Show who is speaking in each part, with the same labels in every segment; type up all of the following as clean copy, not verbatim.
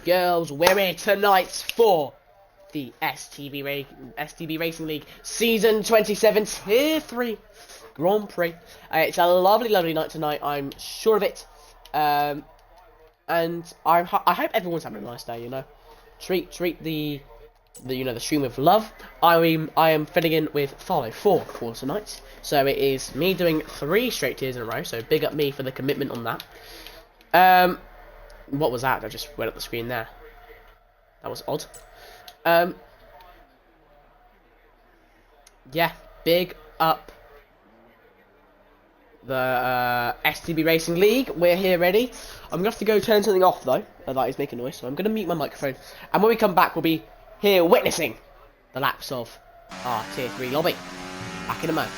Speaker 1: girls, we're here tonight for the STB Racing League Season 27 Tier 3 Grand Prix. It's a lovely, lovely night tonight, I'm sure of it. And I hope everyone's having a nice day, you know. Treat the stream with love. I am filling in with Follow 4 for tonight. So it is me doing 3 straight tiers in a row, so big up me for the commitment on that. What was that? I just went up the screen there. That was odd. Yeah, big up the STB Racing League. We're here ready. I'm gonna have to go turn something off though. That is making noise, so I'm gonna mute my microphone. And when we come back, we'll be here witnessing the laps of our Tier 3 lobby. Back in a moment.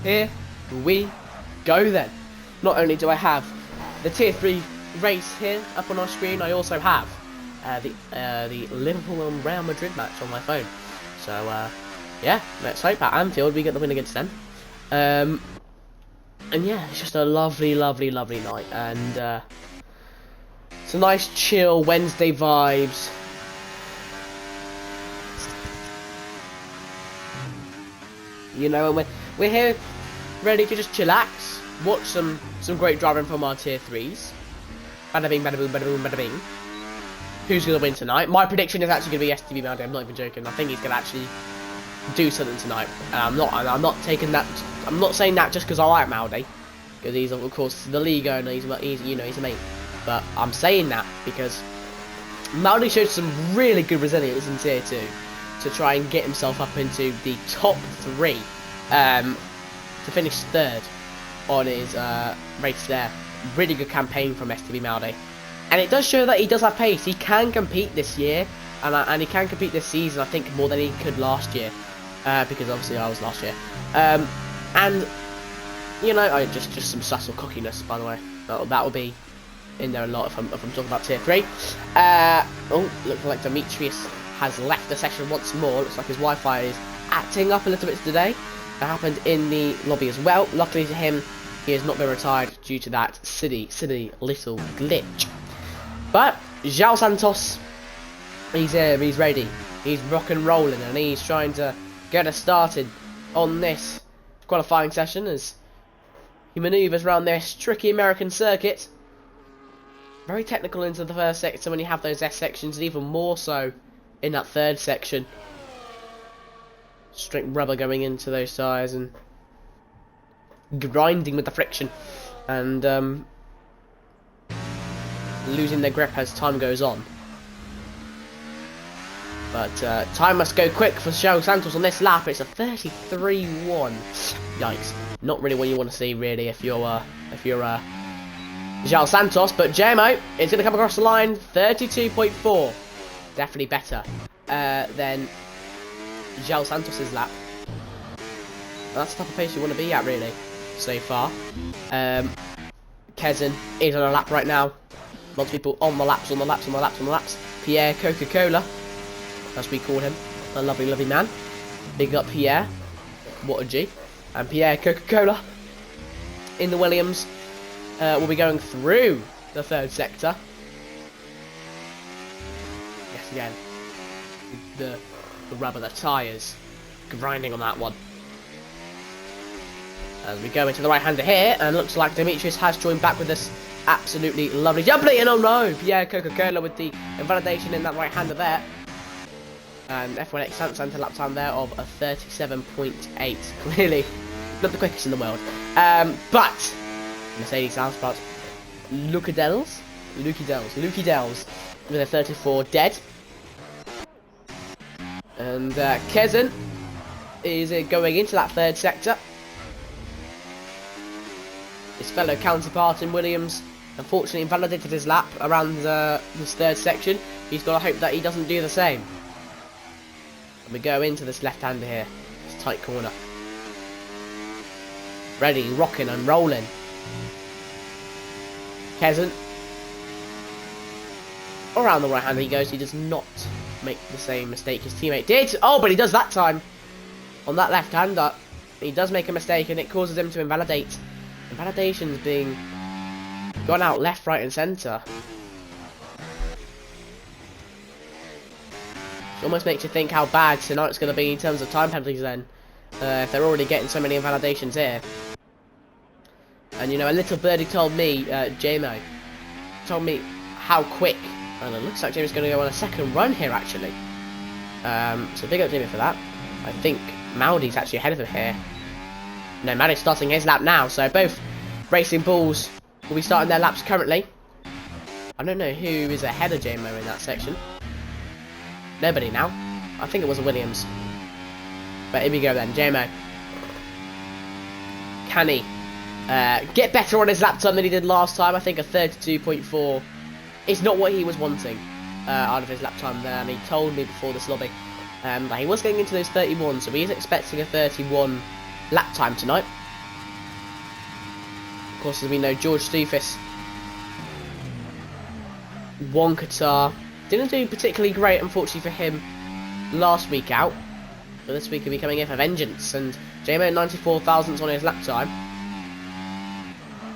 Speaker 1: Here we go then. Not only do I have the Tier 3 race here up on our screen, I also have the Liverpool and Real Madrid match on my phone. So yeah, let's hope at Anfield we get the win against them. And yeah, it's just a lovely, lovely, lovely night, and it's a nice chill Wednesday vibes. You know, and we're here ready to just chillax, watch some great driving from our Tier 3s. Bada bing, bada boom, bada boom, bada bing. Who's going to win tonight? My prediction is actually going to be STB Maldi. I'm not even joking. I think he's going to actually do something tonight. And I'm not taking that. I'm not saying that just because I like Maldi, because he's of course the league owner. He's a mate. But I'm saying that because Maldi showed some really good resilience in Tier 2 to try and get himself up into the top 3. To finish 3rd on his race there. Really good campaign from STB Maldi, and it does show that he does have pace. He can compete this year, and he can compete this season, I think, more than he could last year, because obviously I was last year. And you know, just some subtle cockiness, by the way. That will be in there a lot if I'm talking about Tier 3. Oh, looks like Demetrius has left the session once more. Looks like his Wi-Fi is acting up a little bit today. That happened in the lobby as well. Luckily to him, he has not been retired due to that silly little glitch. But João Santos, he's here, he's ready, he's rock and rolling, and he's trying to get us started on this qualifying session as he manoeuvres around this tricky American circuit. Very technical into the first sector when you have those S sections, and even more so in that 3rd section. Straight rubber going into those tyres and grinding with the friction, and losing their grip as time goes on. But time must go quick for João Santos on this lap. It's a 33.1. Yikes! Not really what you want to see, really, if you're João Santos. But JMO is going to come across the line. 32.4. Definitely better than João Santos' lap. That's the type of pace you want to be at, really, so far. Kezin is on a lap right now. Lots of people on the laps. Pierre Coca-Cola, as we call him. A lovely, lovely man. Big up Pierre. What a G. And Pierre Coca-Cola in the Williams will be going through the 3rd sector. Yes, again. The rubber, the tyres, grinding on that one. As we go into the right-hander here, and looks like Demetrius has joined back with us. Absolutely lovely jumping, and oh no, Pierre Coca-Cola with the invalidation in that right-hander there. And F1X Santa lap time there of a 37.8. Clearly, not the quickest in the world. But Mercedes sounds about Lukey Dells with a 34 dead. And Kezin is going into that 3rd sector. His fellow counterpart in Williams unfortunately invalidated his lap around this 3rd section. He's got to hope that he doesn't do the same. And we go into this left-hander here, this tight corner. ready, rocking and rolling. Kesant. Around the right hand he goes. He does not make the same mistake his teammate did. Oh, but he does that time. On that left hander, he does make a mistake and it causes him to invalidate. Invalidation's being gone out left, right and centre. It almost makes you think how bad tonight's going to be in terms of time penalties then. If they're already getting so many invalidations here. And you know, a little birdie told me, JMO, told me how quick. And it looks like Jamie's going to go on a second run here actually. So big up Jamie for that. I think Maldi's actually ahead of him here. No, Maldi's starting his lap now. So both Racing Bulls will be starting their laps currently. I don't know who is ahead of JMO in that section. Nobody now. I think it was a Williams. But here we go then, JMO. Can he get better on his lap time than he did last time? I think a 32.4 is not what he was wanting out of his lap time there. And he told me before this lobby that he was getting into those 31, so he is expecting a 31 lap time tonight. Of course, as we know, George Stufis won Qatar. Didn't do particularly great, unfortunately for him, last week out. But this week he'll be coming in for vengeance. And JMO 94 thousandths on his lap time.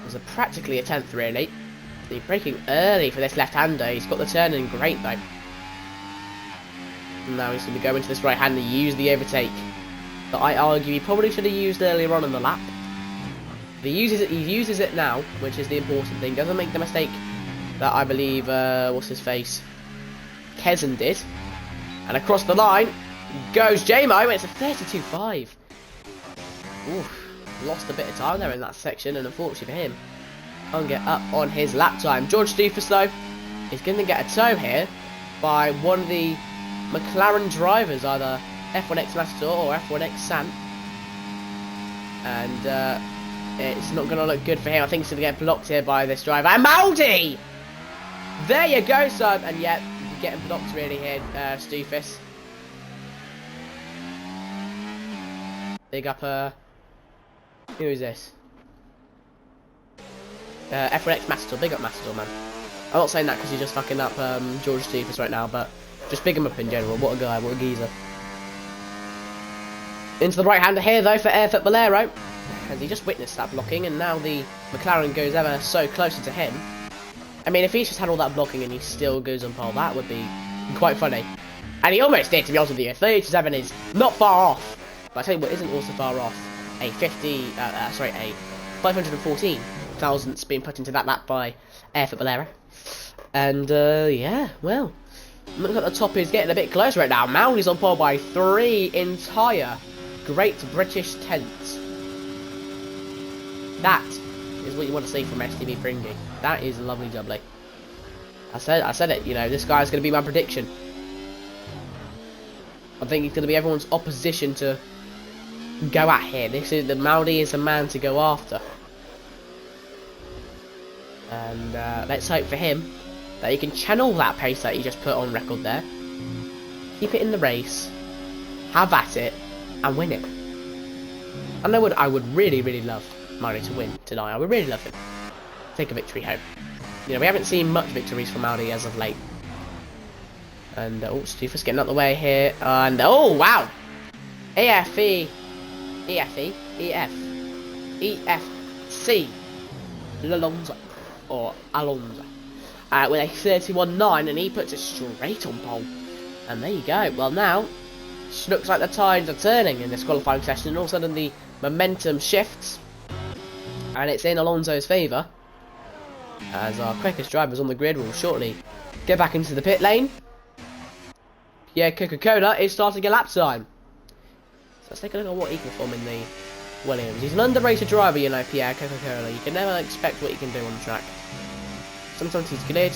Speaker 1: It was practically a 10th, really. He's braking early for this left-hander. He's got the turn in great, though. And now he's going to go into this right-hander, use the overtake that I argue he probably should have used earlier on in the lap. But he uses it now, which is the important thing. Doesn't make the mistake that I believe, what's his face? Kesant did. And across the line goes JMO. It's a 32.5. Oof, lost a bit of time there in that section, and unfortunately for him, can't get up on his lap time. George Stufis, though, is going to get a tow here by one of the McLaren drivers, either F1X Matador or F1X San. And it's not going to look good for him. I think he's going to get blocked here by this driver. And Maldi! There you go, son. And yet, getting blocked really here, Stufis. Big up, who is this? F1X Matador, big up Matador, man. I'm not saying that because he's just fucking up George Stufis right now, but just big him up in general. What a guy, what a geezer. Into the right-hander here, though, for Airfoot Bolero. As he just witnessed that blocking, and now the McLaren goes ever so closer to him. I mean, if he's just had all that blocking and he still goes on pole, that would be quite funny. And he almost did, to be honest with you. 37 is not far off. But I tell you what isn't also far off. A 514 thousandths being put into that lap by Airfoot Bolero. And, yeah, well, looks like the top is getting a bit closer right now. Maldi's on pole by 3 entire Great British tenths. That is what you want to see from STB Pringy. That is lovely jubbly. I said it, you know, this guy's going to be my prediction. I think he's going to be everyone's opposition to go at here. The Maldi is a man to go after. And let's hope for him that he can channel that pace that he just put on record there. Keep it in the race. Have at it. And win it. And I would really, really love Maldi to win tonight. I would really love him. Take a victory home. You know, we haven't seen much victories from Maldi as of late. And, oh, Stufis getting out the way here. And, oh, wow! EFC. Alonso. Or Alonso. With a 31.9, and he puts it straight on pole. And there you go. Well, now, looks like the tides are turning in this qualifying session, and all of a sudden the momentum shifts. And it's in Alonso's favour, as our quickest drivers on the grid will shortly get back into the pit lane. Pierre Coca-Cola is starting a lap time. So let's take a look at what he can perform in the Williams. He's an underrated driver, you know, Pierre Coca-Cola. You can never expect what he can do on the track. Sometimes he's good,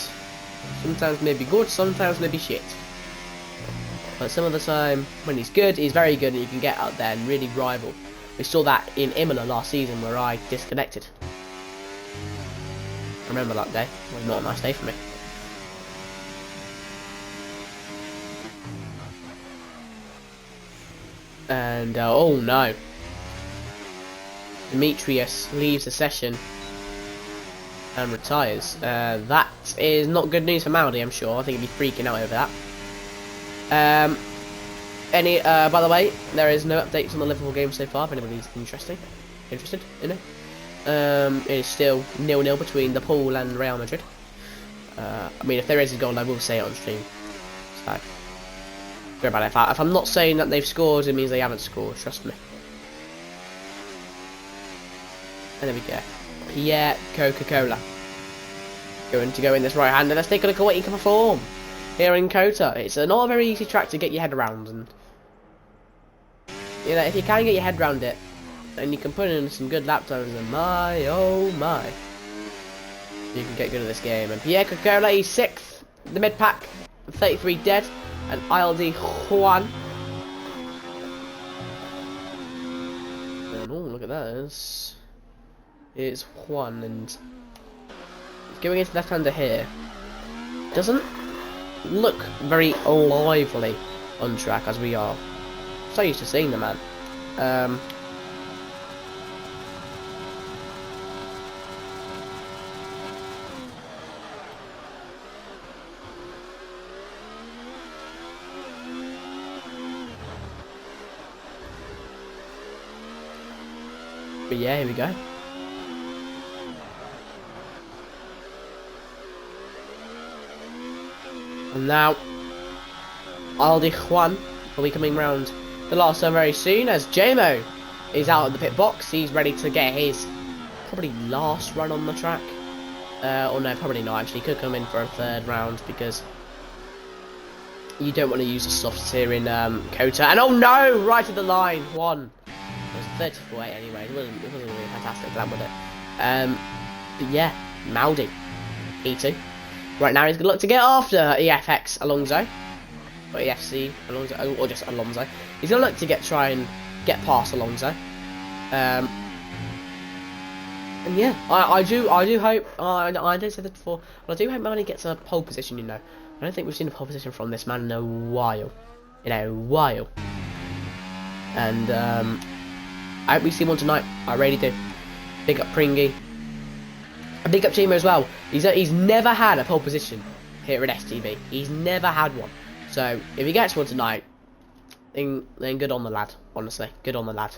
Speaker 1: sometimes maybe good, sometimes maybe shit. But some of the time, when he's good, he's very good, and you can get out there and really rival. We saw that in Imola last season, where I disconnected. I remember that day. It was not a nice day for me. And, oh no. Demetrius leaves the session and retires. That is not good news for Maldi, I'm sure. I think he'd be freaking out over that. By the way, there is no updates on the Liverpool game so far, if anybody's interested in it. It is still 0-0 between the Pool and Real Madrid. I mean, if there is a goal, I will say it on stream. So, sorry about it. If I'm not saying that they've scored, it means they haven't scored, trust me. And there we go. Pierre Coca-Cola. Going to go in this right hand, and let's take a look at what he can perform here in Kota. It's not a very easy track to get your head around, and you know, if you can get your head around it, and you can put in some good lap times, then my oh my, you can get good at this game. And Pierre Coca-Cola, he's 6th, the mid pack, 33 dead, and ILD Juan. And oh, look at that. It's Juan, and he's going into left-hander here. Doesn't look very lively on track, as we are so used to seeing the man. But yeah, here we go. And now, Aldi Juan will be coming round the last turn very soon, as JMO is out of the pit box. He's ready to get his probably last run on the track. Or no, probably not actually. He could come in for a 3rd round, because you don't want to use the softs here in Kota. And oh no! Right at the line, Juan. It was 34-8 anyway. It wasn't really a fantastic lap with it. But yeah, Maldi, P2. Right now he's going to look to get after EFX Alonso, or EFC Alonso, or just Alonso. He's going to look to try and get past Alonso. And yeah, I do hope, I didn't say that before, but I do hope Manny gets a pole position, you know. I don't think we've seen a pole position from this man in a while. And I hope we see one tonight. I really do. Big up Pringy. A big up Chimo as well. He's never had a pole position here at STB. He's never had one. So if he gets one tonight, then good on the lad. Honestly, good on the lad.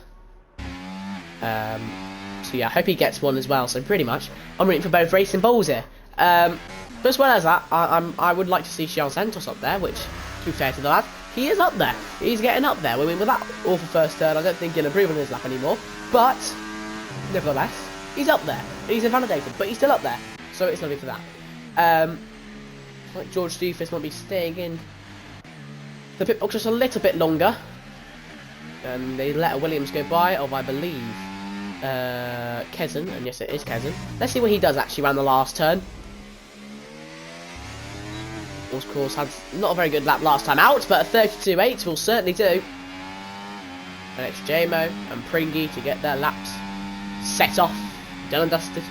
Speaker 1: So yeah, I hope he gets one as well. So pretty much, I'm rooting for both racing bulls here. But as well as that, I would like to see Xiao Santos up there, which, to be fair to the lad, he is up there. He's getting up there. I mean, with that awful first turn, I don't think he'll improve on his lap anymore. But nevertheless, he's up there. He's invalidated, but he's still up there. So it's lovely for that. Like George Doofus might be staying in the pit box just a little bit longer. And they let Williams go by of, I believe, Kezen. And yes, it is Kezen. Let's see what he does actually around the last turn. Of course, had not a very good lap last time out, but a 32.8 will certainly do. And it's JMO and Pringy to get their laps set off. Done and dusted.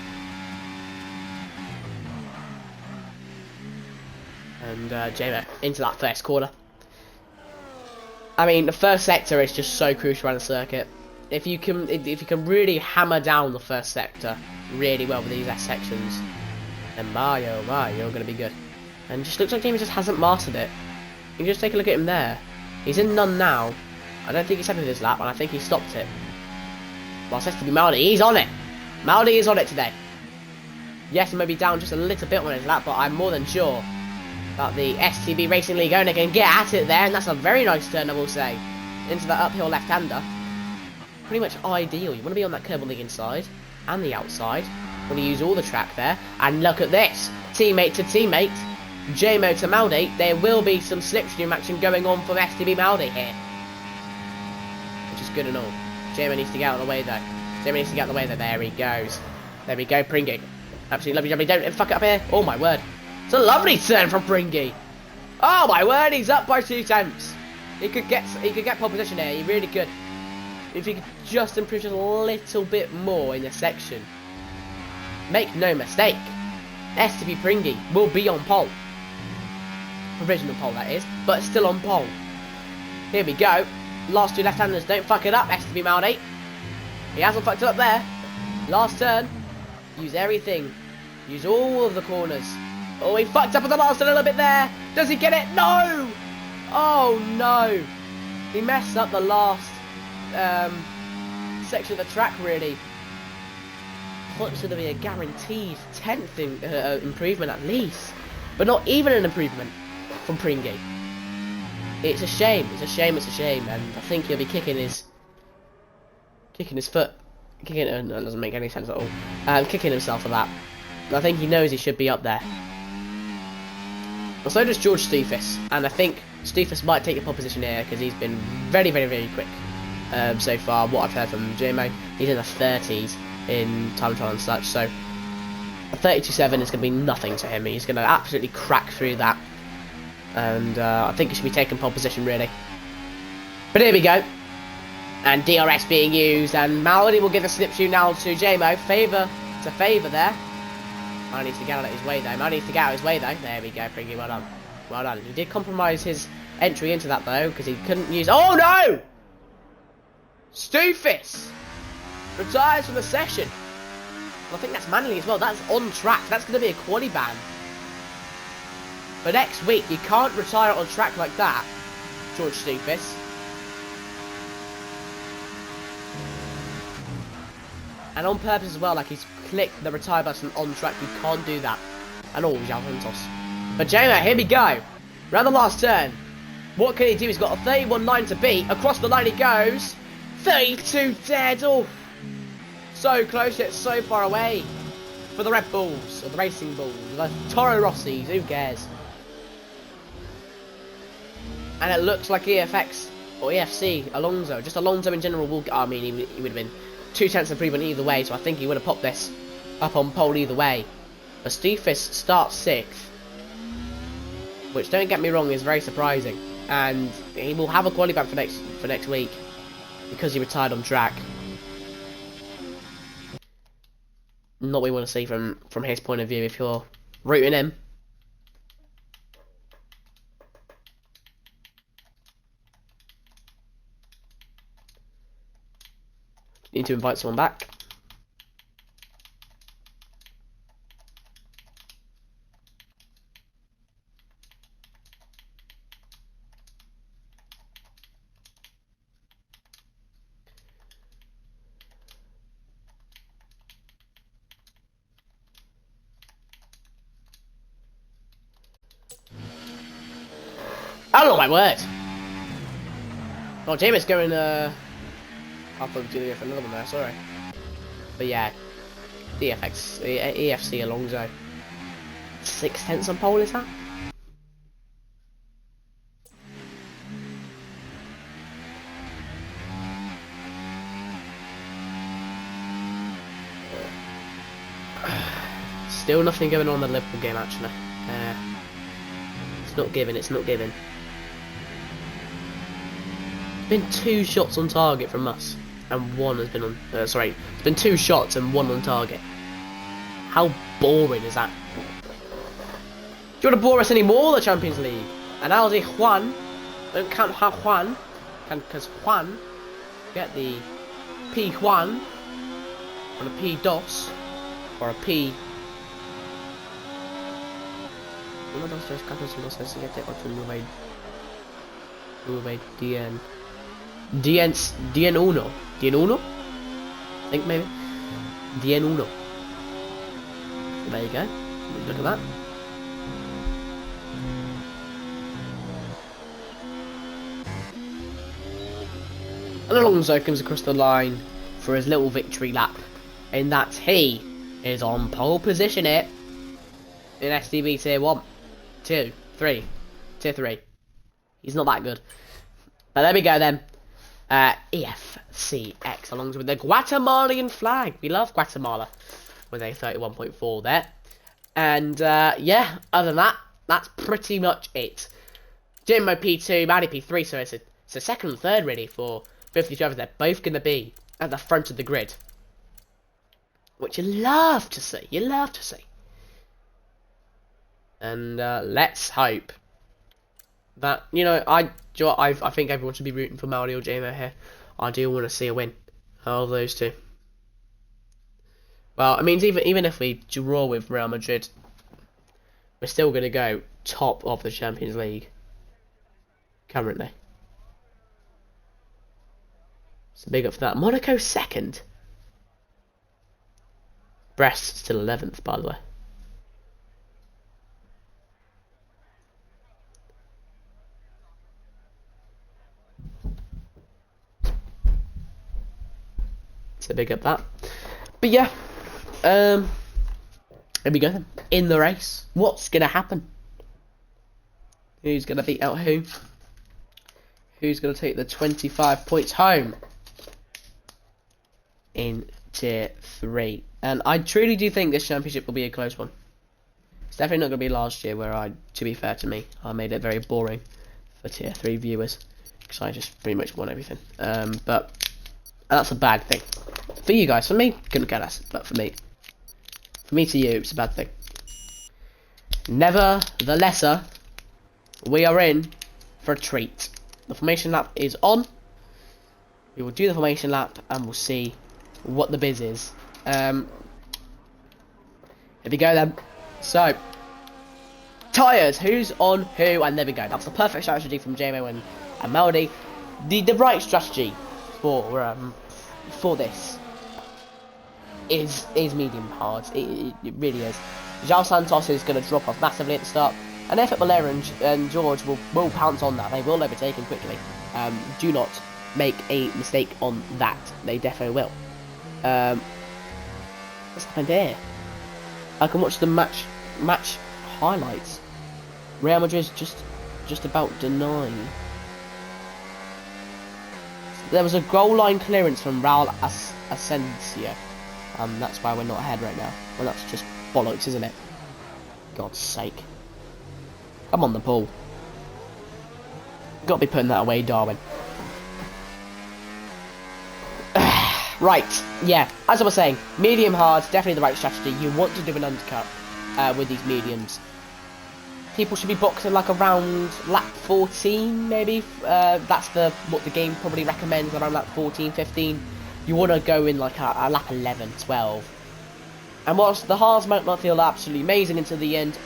Speaker 1: And JMO into that first corner. I mean, the first sector is just so crucial around the circuit. If you can really hammer down the first sector really well with these S sections, then my oh my, you're going to be good. And just looks like Jamie just hasn't mastered it. You can just take a look at him there. He's in none now. I don't think he's happy with his lap, and I think he stopped it. Well, it says to be Maldi. He's on it. Maldi is on it today. Yes, he may be down just a little bit on his lap, but I'm more than sure that the STB Racing League owner can get at it there, and that's a very nice turn, I will say, into that uphill left-hander. Pretty much ideal. You want to be on that curve on the inside and the outside. You want to use all the track there, and look at this. Teammate to teammate. JMO to Maldi. There will be some slipstream action going on from STB Maldi here, which is good and all. JMO needs to get out of the way though. JMO needs to get out of the way though. There he goes. There we go, Pringy. Absolutely lovely, don't fuck it up here. Oh my word. It's a lovely turn from Pringy. Oh my word, he's up by 2 tenths. He could get pole position here, he really could. If he could just improve just a little bit more in this section. Make no mistake, STB Pringy will be on pole. Provisional pole that is, but still on pole. Here we go. Last 2 left-handers, don't fuck it up, STB Maldi. He hasn't fucked up there. Last turn. Use everything. Use all of the corners. Oh, he fucked up at the last a little bit there. Does he get it? No! Oh, no. He messed up the last section of the track, really. I thought it was going to be a guaranteed 10th improvement at least. But not even an improvement from Pringy. It's a shame. It's a shame. It's a shame. And I think he'll be kicking his foot. That doesn't make any sense at all. Kicking himself for that. I think he knows he should be up there. Well, so does George Stephens. And I think Stephens might take a pole position here because he's been very, very, very quick so far. What I've heard from JMO, he's in the 30s in time trial and such. So a 32.7 is going to be nothing to him. He's going to absolutely crack through that. And I think he should be taking pole position, really. But here we go. And DRS being used, and Malady will give a slip shoe now to JMO. It's a favour there. I needs to get out of his way though. Man needs to get out of his way though. There we go, Pringy, well done. Well done. He did compromise his entry into that though, because he couldn't use... Oh no! Stephens retires from the session. Well, I think that's manually as well. That's on track. That's going to be a quali ban. For next week, you can't retire on track like that, George Stephens. And on purpose as well, like he's clicked the retire button on track. You can't do that. And all Jalventos. But JMO, here we go. Round the last turn. What can he do? He's got a 31.9 to beat. Across the line he goes. 32 dead. Oh, so close yet so far away. For the Red Bulls, or the Racing Bulls, the Toro Rossis, who cares? And it looks like EFX, or EFC, Alonso. Just Alonso in general will... I mean, he would have been 2 tenths improvement either way, so I think he would have popped this up on pole either way. But Stephens starts 6th, which, don't get me wrong, is very surprising. And he will have a quali ban for next week, because he retired on track. Not what we want to see from his point of view if you're rooting him. Need to invite someone back. Oh my word! Oh, James going. I thought we were doing it for another one there. Sorry. But yeah, DFX, EFC Alonso. 6 tenths on pole, is that? Still nothing going on in the Liverpool game, actually. It's not giving. It's not giving. Been 2 shots on target from us, and 1 has been on. Sorry, it's been 2 shots and 1 on target. How boring is that? Do you want to bore us anymore, the Champions League? And Aldi Juan, don't count how Juan, because Juan get the P Juan, or a P Dos, or a P. Uno, dos, tres, cuatro, cinco, seis, siete, ocho, nueve, DN. DN1. DN1? I think maybe. DN1. There you go. Look at that. And Alonso comes across the line for his little victory lap. And that he is on pole position here in STB Tier 1, 2, 3. Tier 3. He's not that good. But there we go then. EFCX along with the Guatemalan flag. We love Guatemala with a 31.4 there. And yeah, other than that, that's pretty much it. Jimmo P2, Maddie P3, so it's a second and third really for 50 drivers. They're both going to be at the front of the grid, which you love to see. You love to see. And let's hope that, you know, I think everyone should be rooting for Mario or JMO here. I do want to see a win. All those two. Well, it means even if we draw with Real Madrid, we're still going to go top of the Champions League currently. So big up for that. Monaco second. Brest still 11th, by the way. So big up that. But yeah, here we go then. In the race, what's gonna happen? Who's gonna beat out who? Who's gonna take the 25 points home in Tier 3? And I truly do think this championship will be a close one. It's definitely not gonna be last year, where to be fair to me, I made it very boring for Tier 3 viewers because I just pretty much won everything. But that's a bad thing for you guys. For me, couldn't care less. But for me to you, it's a bad thing. Nevertheless, we are in for a treat. The formation lap is on. We will do the formation lap and we'll see what the biz is. Here we go then. So, tyres, who's on who, and there we go. That's the perfect strategy from JMO and Maldi. The right strategy for this is medium hard. It really is. João Santos is going to drop off massively at the start, and Effort Valera and George will pounce on that. They will overtake him quickly. Do not make a mistake on that. They definitely will. What's happened here? I can watch the match highlights. Real Madrid's just about denied. There was a goal line clearance from Raul Asensio. That's why we're not ahead right now. Well, that's just bollocks, isn't it? God's sake. Come on, the ball. Got to be putting that away, Darwin. Right, yeah. As I was saying, medium hard, definitely the right strategy. You want to do an undercut with these mediums. People should be boxing like around lap 14, maybe. That's what the game probably recommends, around lap 14, 15. You want to go in like a lap 11, 12. And whilst the hards might not feel absolutely amazing until the end,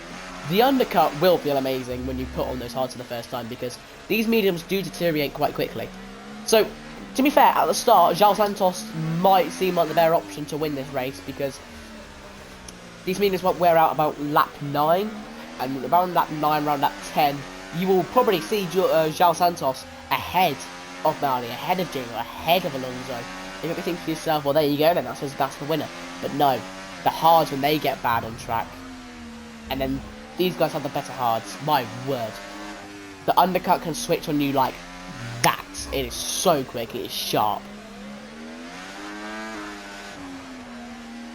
Speaker 1: the undercut will feel amazing when you put on those hards for the first time, because these mediums do deteriorate quite quickly. So, to be fair, at the start, João Santos might seem like the better option to win this race, because these mediums might wear out about lap 9. And around lap 9, around lap 10, you will probably see João Santos ahead of Maldi, ahead of Jingle, ahead of Alonso. You might be thinking to yourself, well, there you go then, that's the winner. But no, the hards, when they get bad on track, and then these guys have the better hards, my word. The undercut can switch on you like that. It is so quick, it is sharp.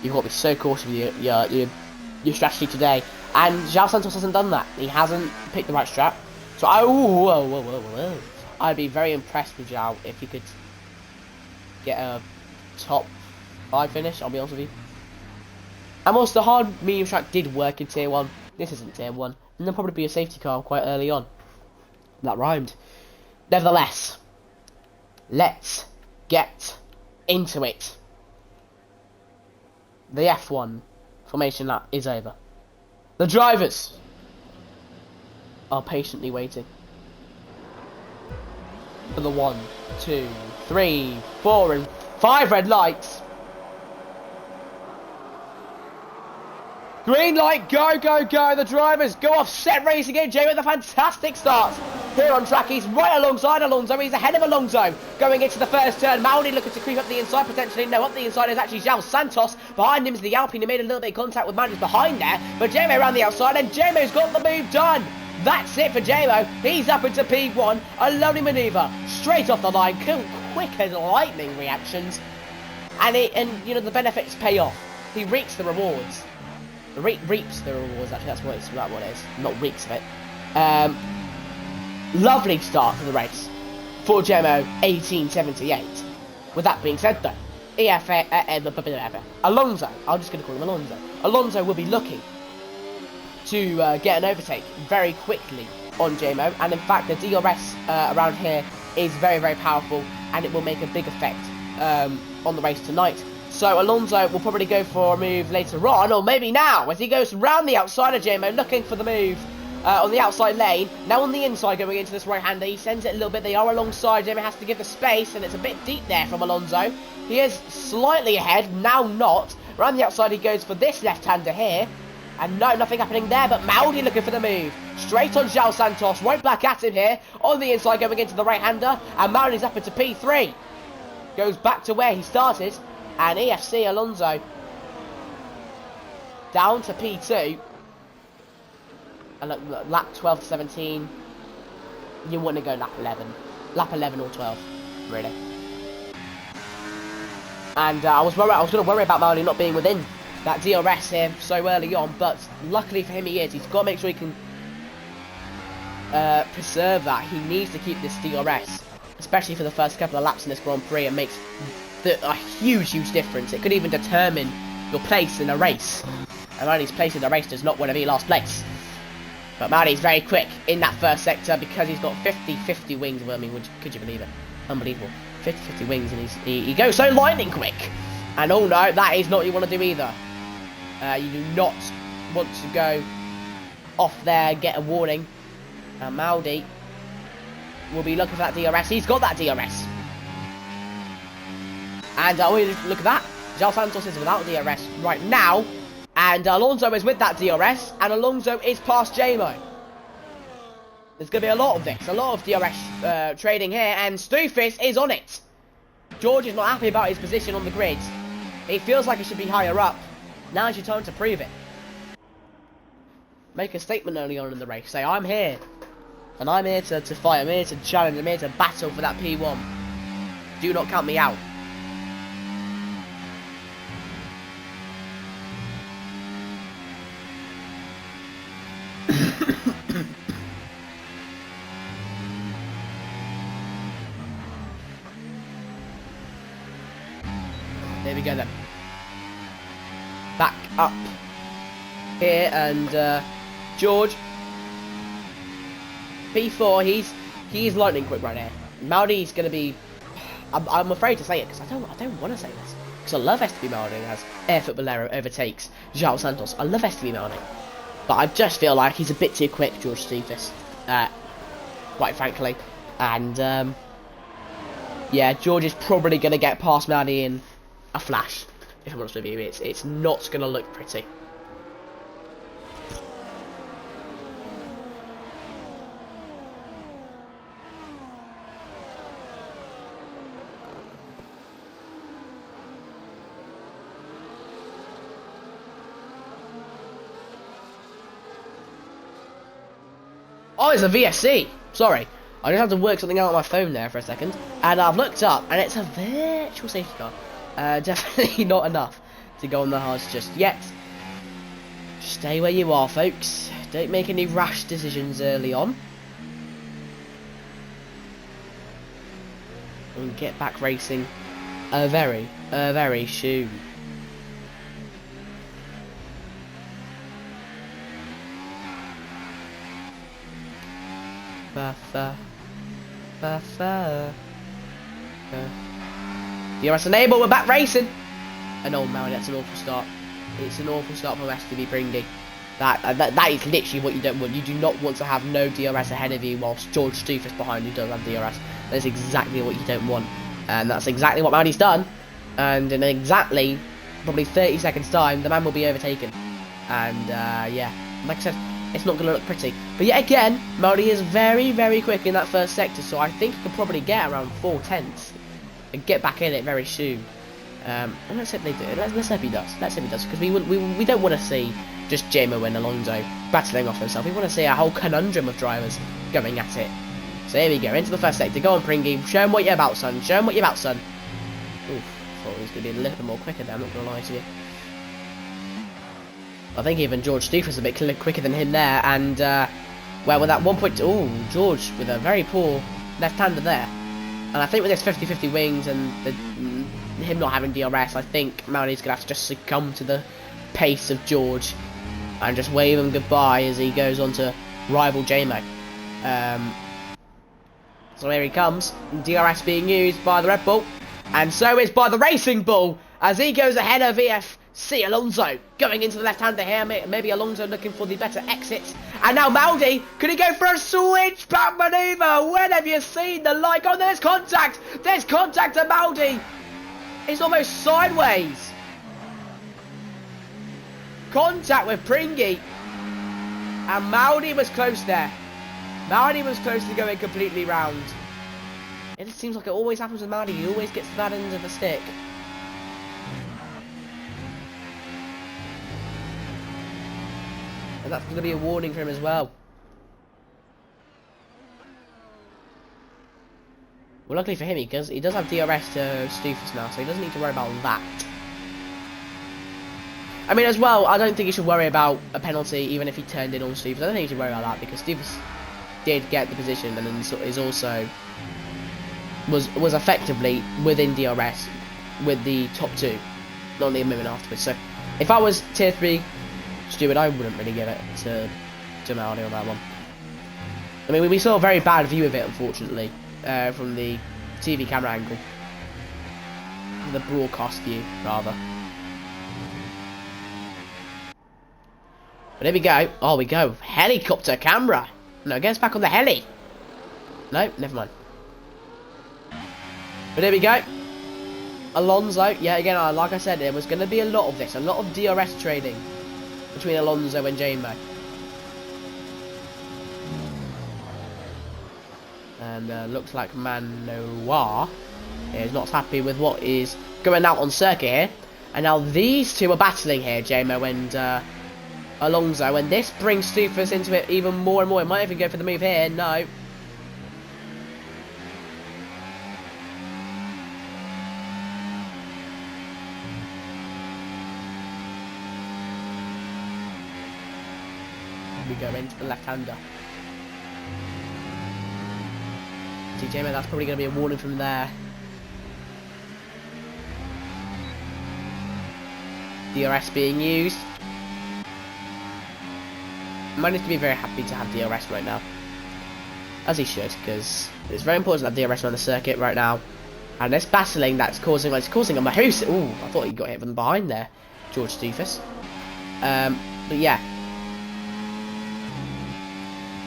Speaker 1: You've got to be so cautious with your strategy today. And João Santos hasn't done that. He hasn't picked the right strat. So I'd be very impressed with João if he could get a top 5 finish, I'll be honest with you. And whilst the hard medium track did work in Tier 1, this isn't Tier 1. And there'll probably be a safety car quite early on. That rhymed. Nevertheless, let's get into it. The F1 formation lap is over. The drivers are patiently waiting for the 1, 2, 3, 4 and 5 red lights. Green light, go, go, go. The drivers go off set race again. Jay with a fantastic start. Here on track, he's right alongside Alonso. He's ahead of Alonso. Going into the first turn. Maldi looking to creep up the inside potentially. No, up the inside is actually João Santos. Behind him is the Alpine. He made a little bit of contact with Maldi behind there. But JMO around the outside, and JMO's got the move done. That's it for JMO. He's up into P1. A lovely manoeuvre. Straight off the line. Quick as lightning reactions. And you know, the benefits pay off. He reaps the rewards. Reaps the rewards, actually, that's what it is. Not reeks of it. Lovely start to the race for JMO 1878. With that being said, though, Alonso, I'm just going to call him Alonso. Alonso will be looking to get an overtake very quickly on JMO, and in fact, the DRS around here is very, very powerful, and it will make a big effect on the race tonight. So Alonso will probably go for a move later on, or maybe now, as he goes round the outside of JMO, looking for the move on the outside lane. Now on the inside going into this right-hander, he sends it a little bit. They are alongside. JMO has to give the space, and it's a bit deep there from Alonso. He is slightly ahead, now not. Around the outside he goes for this left-hander here. And no, nothing happening there, but Maudi looking for the move. Straight on João Santos, right back at him here. On the inside going into the right-hander, and Maudi's up into P3. Goes back to where he started. And EFC Alonso down to P2. And look, lap 12 to 17. You want to go lap 11. Lap 11 or 12, really. And I was going to worry about Maudi not being within that DRS here so early on. But luckily for him, he is. He's got to make sure he can preserve that. He needs to keep this DRS, especially for the first couple of laps in this Grand Prix. It makes a huge difference. It could even determine your place in a race. And Maudi's place in the race does not want to be last place. But Maudi's very quick in that first sector because he's got 50-50 wings. Well, I mean, could you believe it? Unbelievable. 50-50 wings, and he goes so lightning quick. And oh no, that is not what you want to do either. You do not want to go off there and get a warning. And Maudi will be looking for that DRS. He's got that DRS. And look at that. João Santos is without DRS right now. And Alonso is with that DRS. And Alonso is past JMO. There's going to be a lot of this. A lot of DRS trading here. And Stoofis is on it. George is not happy about his position on the grid. He feels like he should be higher up. Now's your time to prove it. Make a statement early on in the race. Say, I'm here. And I'm here to fight. I'm here to challenge. I'm here to battle for that P1. Do not count me out. There we go then. Back up here, and George P4. He's lightning quick right now. Maudi's gonna be. I'm afraid to say it because I don't want to say this because I love STB Maudi as Airfoot Bolero overtakes João Santos. I love STB Maudi, but I just feel like he's a bit too quick, George Stoofis, quite frankly. And yeah, George is probably gonna get past Maudi in a flash. If I'm honest with you, it's not going to look pretty. Oh, it's a VSC. Sorry. I just had to work something out on my phone there for a second. And I've looked up, and it's a virtual safety car. Definitely not enough to go on the hards just yet. Stay where you are, folks. Don't make any rash decisions early on. And get back racing very soon. DRS enable, we're back racing. And oh man, that's an awful start. It's an awful start from STB Pringy. That is literally what you don't want. You do not want to have no DRS ahead of you whilst George Stoofis behind you does have DRS. That's exactly what you don't want. And that's exactly what Maudi's done. And in exactly probably 30 seconds time, the man will be overtaken. And yeah, like I said, it's not going to look pretty. But yet again, Maudi is very quick in that first sector. So I think he can probably get around 4/10. And get back in it very soon. And let's hope they do. Let's hope he does. Let's hope he does, because we don't want to see just JMO and Alonso battling off themselves. We want to see a whole conundrum of drivers going at it. So here we go, into the first sector. Go on, Pringy. Show him what you're about, son. Show him what you're about, son. Oof, thought he was going to be a little bit more quicker there, I'm not going to lie to you. I think even George Stoofis was a bit quicker than him there, and well, with that 1.2, oh, George with a very poor left-hander there. And I think with his 50-50 wings and him not having DRS, I think Maudi's going to have to just succumb to the pace of George and just wave him goodbye as he goes on to rival JMO. So here he comes, DRS being used by the Red Bull, and so is by the Racing Bull, as he goes ahead of VFC Alonso, going into the left-hander here. Maybe Alonso looking for the better exit. And now Maldi, could he go for a switchback manoeuvre? When have you seen the like? Oh, there's contact. There's contact to Maldi. It's almost sideways. Contact with Pringy. And Maldi was close there. Maldi was close to going completely round. It seems like it always happens with Maldi. He always gets to that end of the stick. And that's going to be a warning for him as well. Well, luckily for him, he does have DRS to Stufus now, so he doesn't need to worry about that. I mean, as well, I don't think he should worry about a penalty, even if he turned in on Stufus. I don't think he should worry about that, because Stufus did get the position, and then is also was effectively within DRS with the top two, not the movement afterwards. So, if I was tier 3 steward, I wouldn't really give it to Maldi on that one. I mean, we saw a very bad view of it, unfortunately, from the TV camera angle, the broadcast view, rather. But here we go. Oh, we go. Helicopter camera. No, get us back on the heli. No, never mind. But here we go. Alonso. Yeah, again, like I said, there was going to be a lot of this. A lot of DRS trading between Alonso and J-Mo. And looks like Manoir is not happy with what is going out on circuit here. And now these two are battling here, J-Mo and Alonso, and this brings Stufus into it even more and more. It might even go for the move here. No. We go into the left-hander. TJ, man, that's probably going to be a warning from there. DRS being used. Man needs to be very happy to have DRS right now, as he should, because it's very important to have DRS on the circuit right now. And this battling that's causing a Mahus. Ooh, I thought he got hit from behind there, George Stufus. But yeah,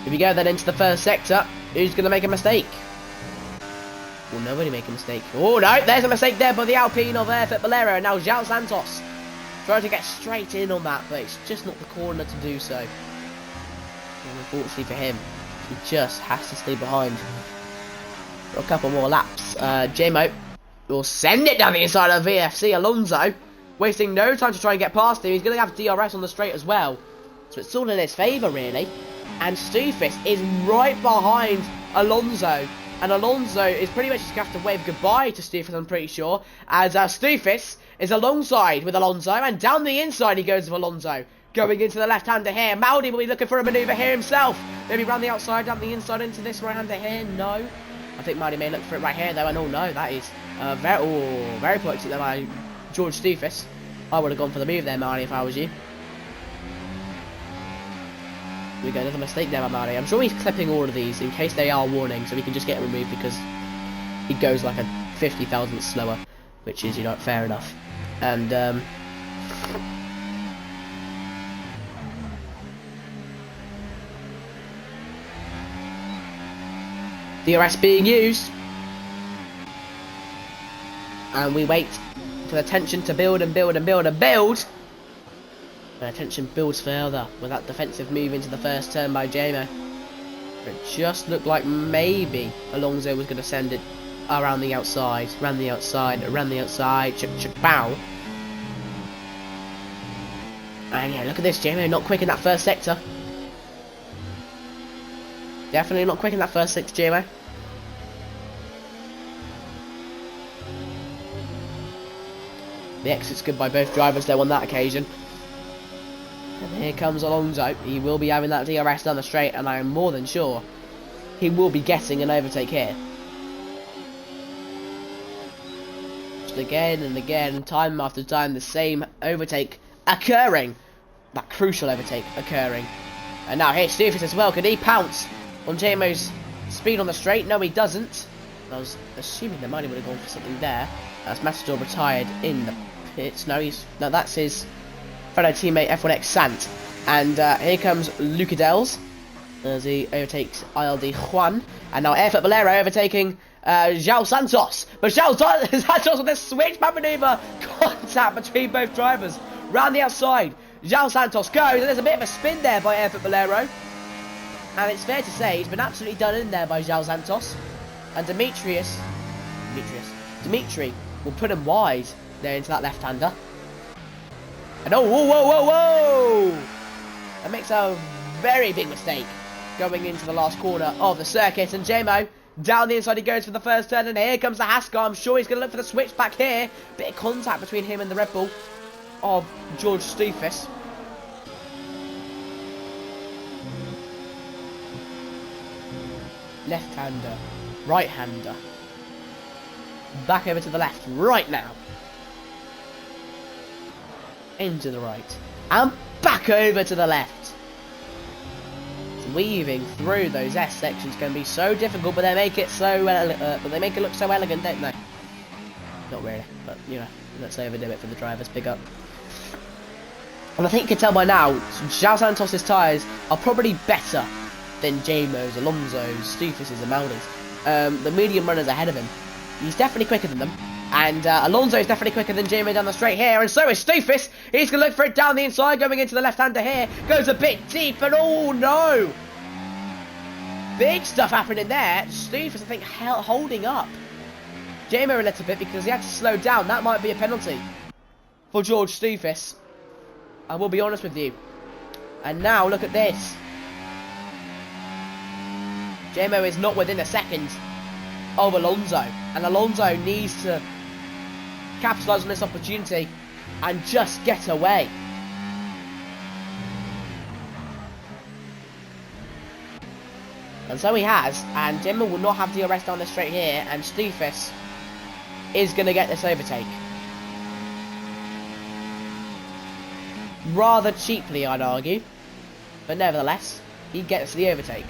Speaker 1: here we go then into the first sector. Who's going to make a mistake? Will nobody make a mistake? Oh no, there's a mistake there by the Alpine of Fit Bolero, and now João Santos trying to get straight in on that, but it's just not the corner to do so. And unfortunately for him, he just has to stay behind for a couple more laps. J-Mo will send it down the inside of VFC Alonso, wasting no time to try and get past him. He's going to have DRS on the straight as well, so it's all in his favour really. And Stufus is right behind Alonso, and Alonso is pretty much just going to have to wave goodbye to Stufus, I'm pretty sure, as Stufus is alongside with Alonso, and down the inside he goes with Alonso. Going into the left-hander here. Maldi will be looking for a manoeuvre here himself. Maybe round the outside, down the inside into this right-hander here. No. I think Maldi may look for it right here, though. And oh, no, that is very polite there by George Stufus. I would have gone for the move there, Maldi, if I was you. We got another mistake there by Maldi. I'm sure he's clipping all of these in case they are warnings, so we can just get it removed because he goes like a 50,000 slower, which is, you know, fair enough. And, DRS being used, and we wait for the tension to build and build and build and build. And the tension builds further with that defensive move into the first turn by J-Mo. It just looked like maybe Alonso was going to send it around the outside, around the outside, around the outside, bow. And yeah, look at this, J-Mo not quick in that first sector. Definitely not quick in that first sector, J-Mo. The exit's good by both drivers though on that occasion. And here comes Alonso. He will be having that DRS down the straight, and I am more than sure he will be getting an overtake here. Just again and again, time after time, the same overtake occurring. That crucial overtake occurring. And now here's Stufus as well. Can he pounce on J-Mo's speed on the straight? No, he doesn't. I was assuming the money would have gone for something there, as Matador retired in the it's no, that's his fellow teammate F1X Sant. And here comes Lucadels as he overtakes ILD Juan. And now Airfoot Bolero overtaking João Santos. But João Santos with a switchback maneuver. Contact between both drivers. Round the outside. João Santos goes. And there's a bit of a spin there by Airfoot Bolero. And it's fair to say he's been absolutely done in there by João Santos. And Dimitri will put him wide there into that left-hander. And oh, whoa, whoa, whoa, whoa! That makes a very big mistake going into the last corner of the circuit. And JMO, down the inside he goes for the first turn. And here comes the Haskell. I'm sure he's going to look for the switch back here. Bit of contact between him and the Red Bull of George Stufis. Left-hander, right-hander. Back over to the left right now. Into the right. And back over to the left. Weaving through those S sections can be so difficult, but they make it so but they make it look so elegant, don't they? Not really, but you know, let's overdo it for the drivers. Big up. And I think you can tell by now, João Santos' tyres are probably better than JMO's, Alonso's, Stufis' and Maldi's. The medium runners ahead of him. He's definitely quicker than them. And Alonso is definitely quicker than JMO down the straight here. And so is Stufis. He's going to look for it down the inside, going into the left-hander here. Goes a bit deep, and oh no! Big stuff happening there. Stufis, I think, holding up JMO a little bit because he had to slow down. That might be a penalty for George Stufis. I will be honest with you. And now, look at this. JMO is not within a second of Alonso. And Alonso needs to capitalise on this opportunity and just get away. And so he has, and JMO will not have DRS down the straight here, and Stufis is going to get this overtake. Rather cheaply, I'd argue, but nevertheless, he gets the overtake.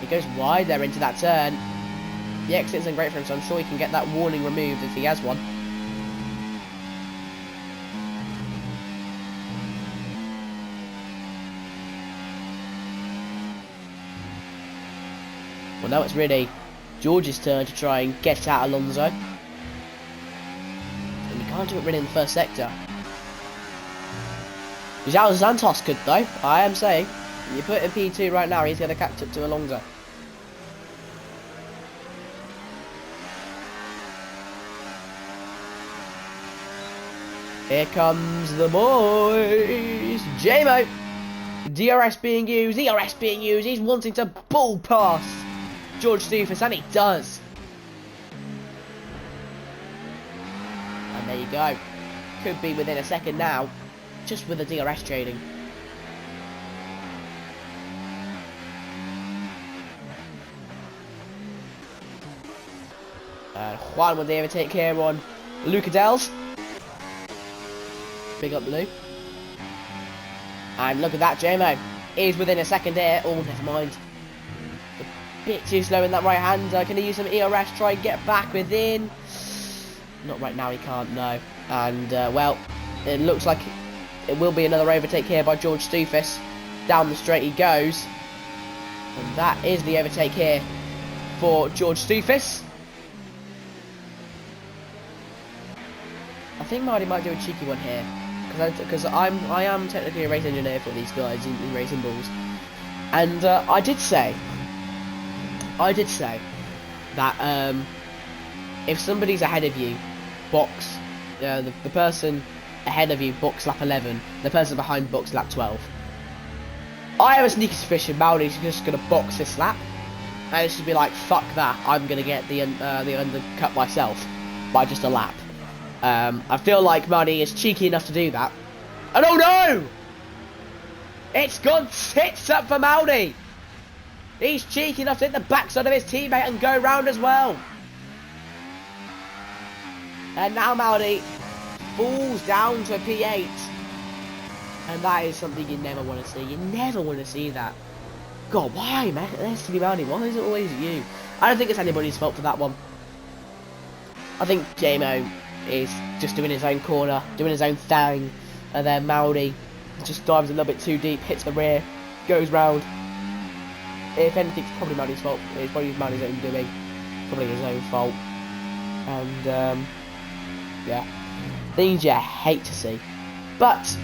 Speaker 1: He goes wide there into that turn. The exit isn't great for him, so I'm sure he can get that warning removed if he has one. Well, now it's really George's turn to try and get out Alonso. And you can't do it really in the first sector. João Santos could though, I am saying. You put in P2 right now, he's going to catch up to Alonso. Here comes the boys. JMO. DRS being used. He's wanting to bull past George Stufis, and he does. And there you go. Could be within a second now, just with the DRS trading. Juan will they ever take care on Lucadels. Big up Blue. And look at that, JMO is within a second here. Oh, never mind. A bit too slow in that right hand. Can he use some ERS, try and get back within? Not right now, he can't, no. And, well, it looks like it will be another overtake here by George Stufis. Down the straight he goes. And that is the overtake here for George Stufis. I think Marty might do a cheeky one here. Because I am technically a race engineer for these guys in Racing Bulls, and I did say that if somebody's ahead of you, box the person ahead of you box lap 11, the person behind box lap 12. I have a sneaky suspicion Maldi's just going to box this lap, and it should be like, fuck that, I'm going to get the undercut myself by just a lap. I feel like Marty is cheeky enough to do that. And oh no! It's gone tits up for Maldi! He's cheeky enough to hit the backside of his teammate and go round as well. And now Maldi falls down to a P8. And that is something you never want to see. You never want to see that. God, why, man? It has to be Maldi. Why is it always you? I don't think it's anybody's fault for that one. I think JMO is just doing his own corner, doing his own thing, and then Maudi just dives a little bit too deep, hits the rear, goes round. If anything, it's probably Maudi's fault. It's probably Maudi's own doing, probably his own fault. And yeah, things you hate to see, but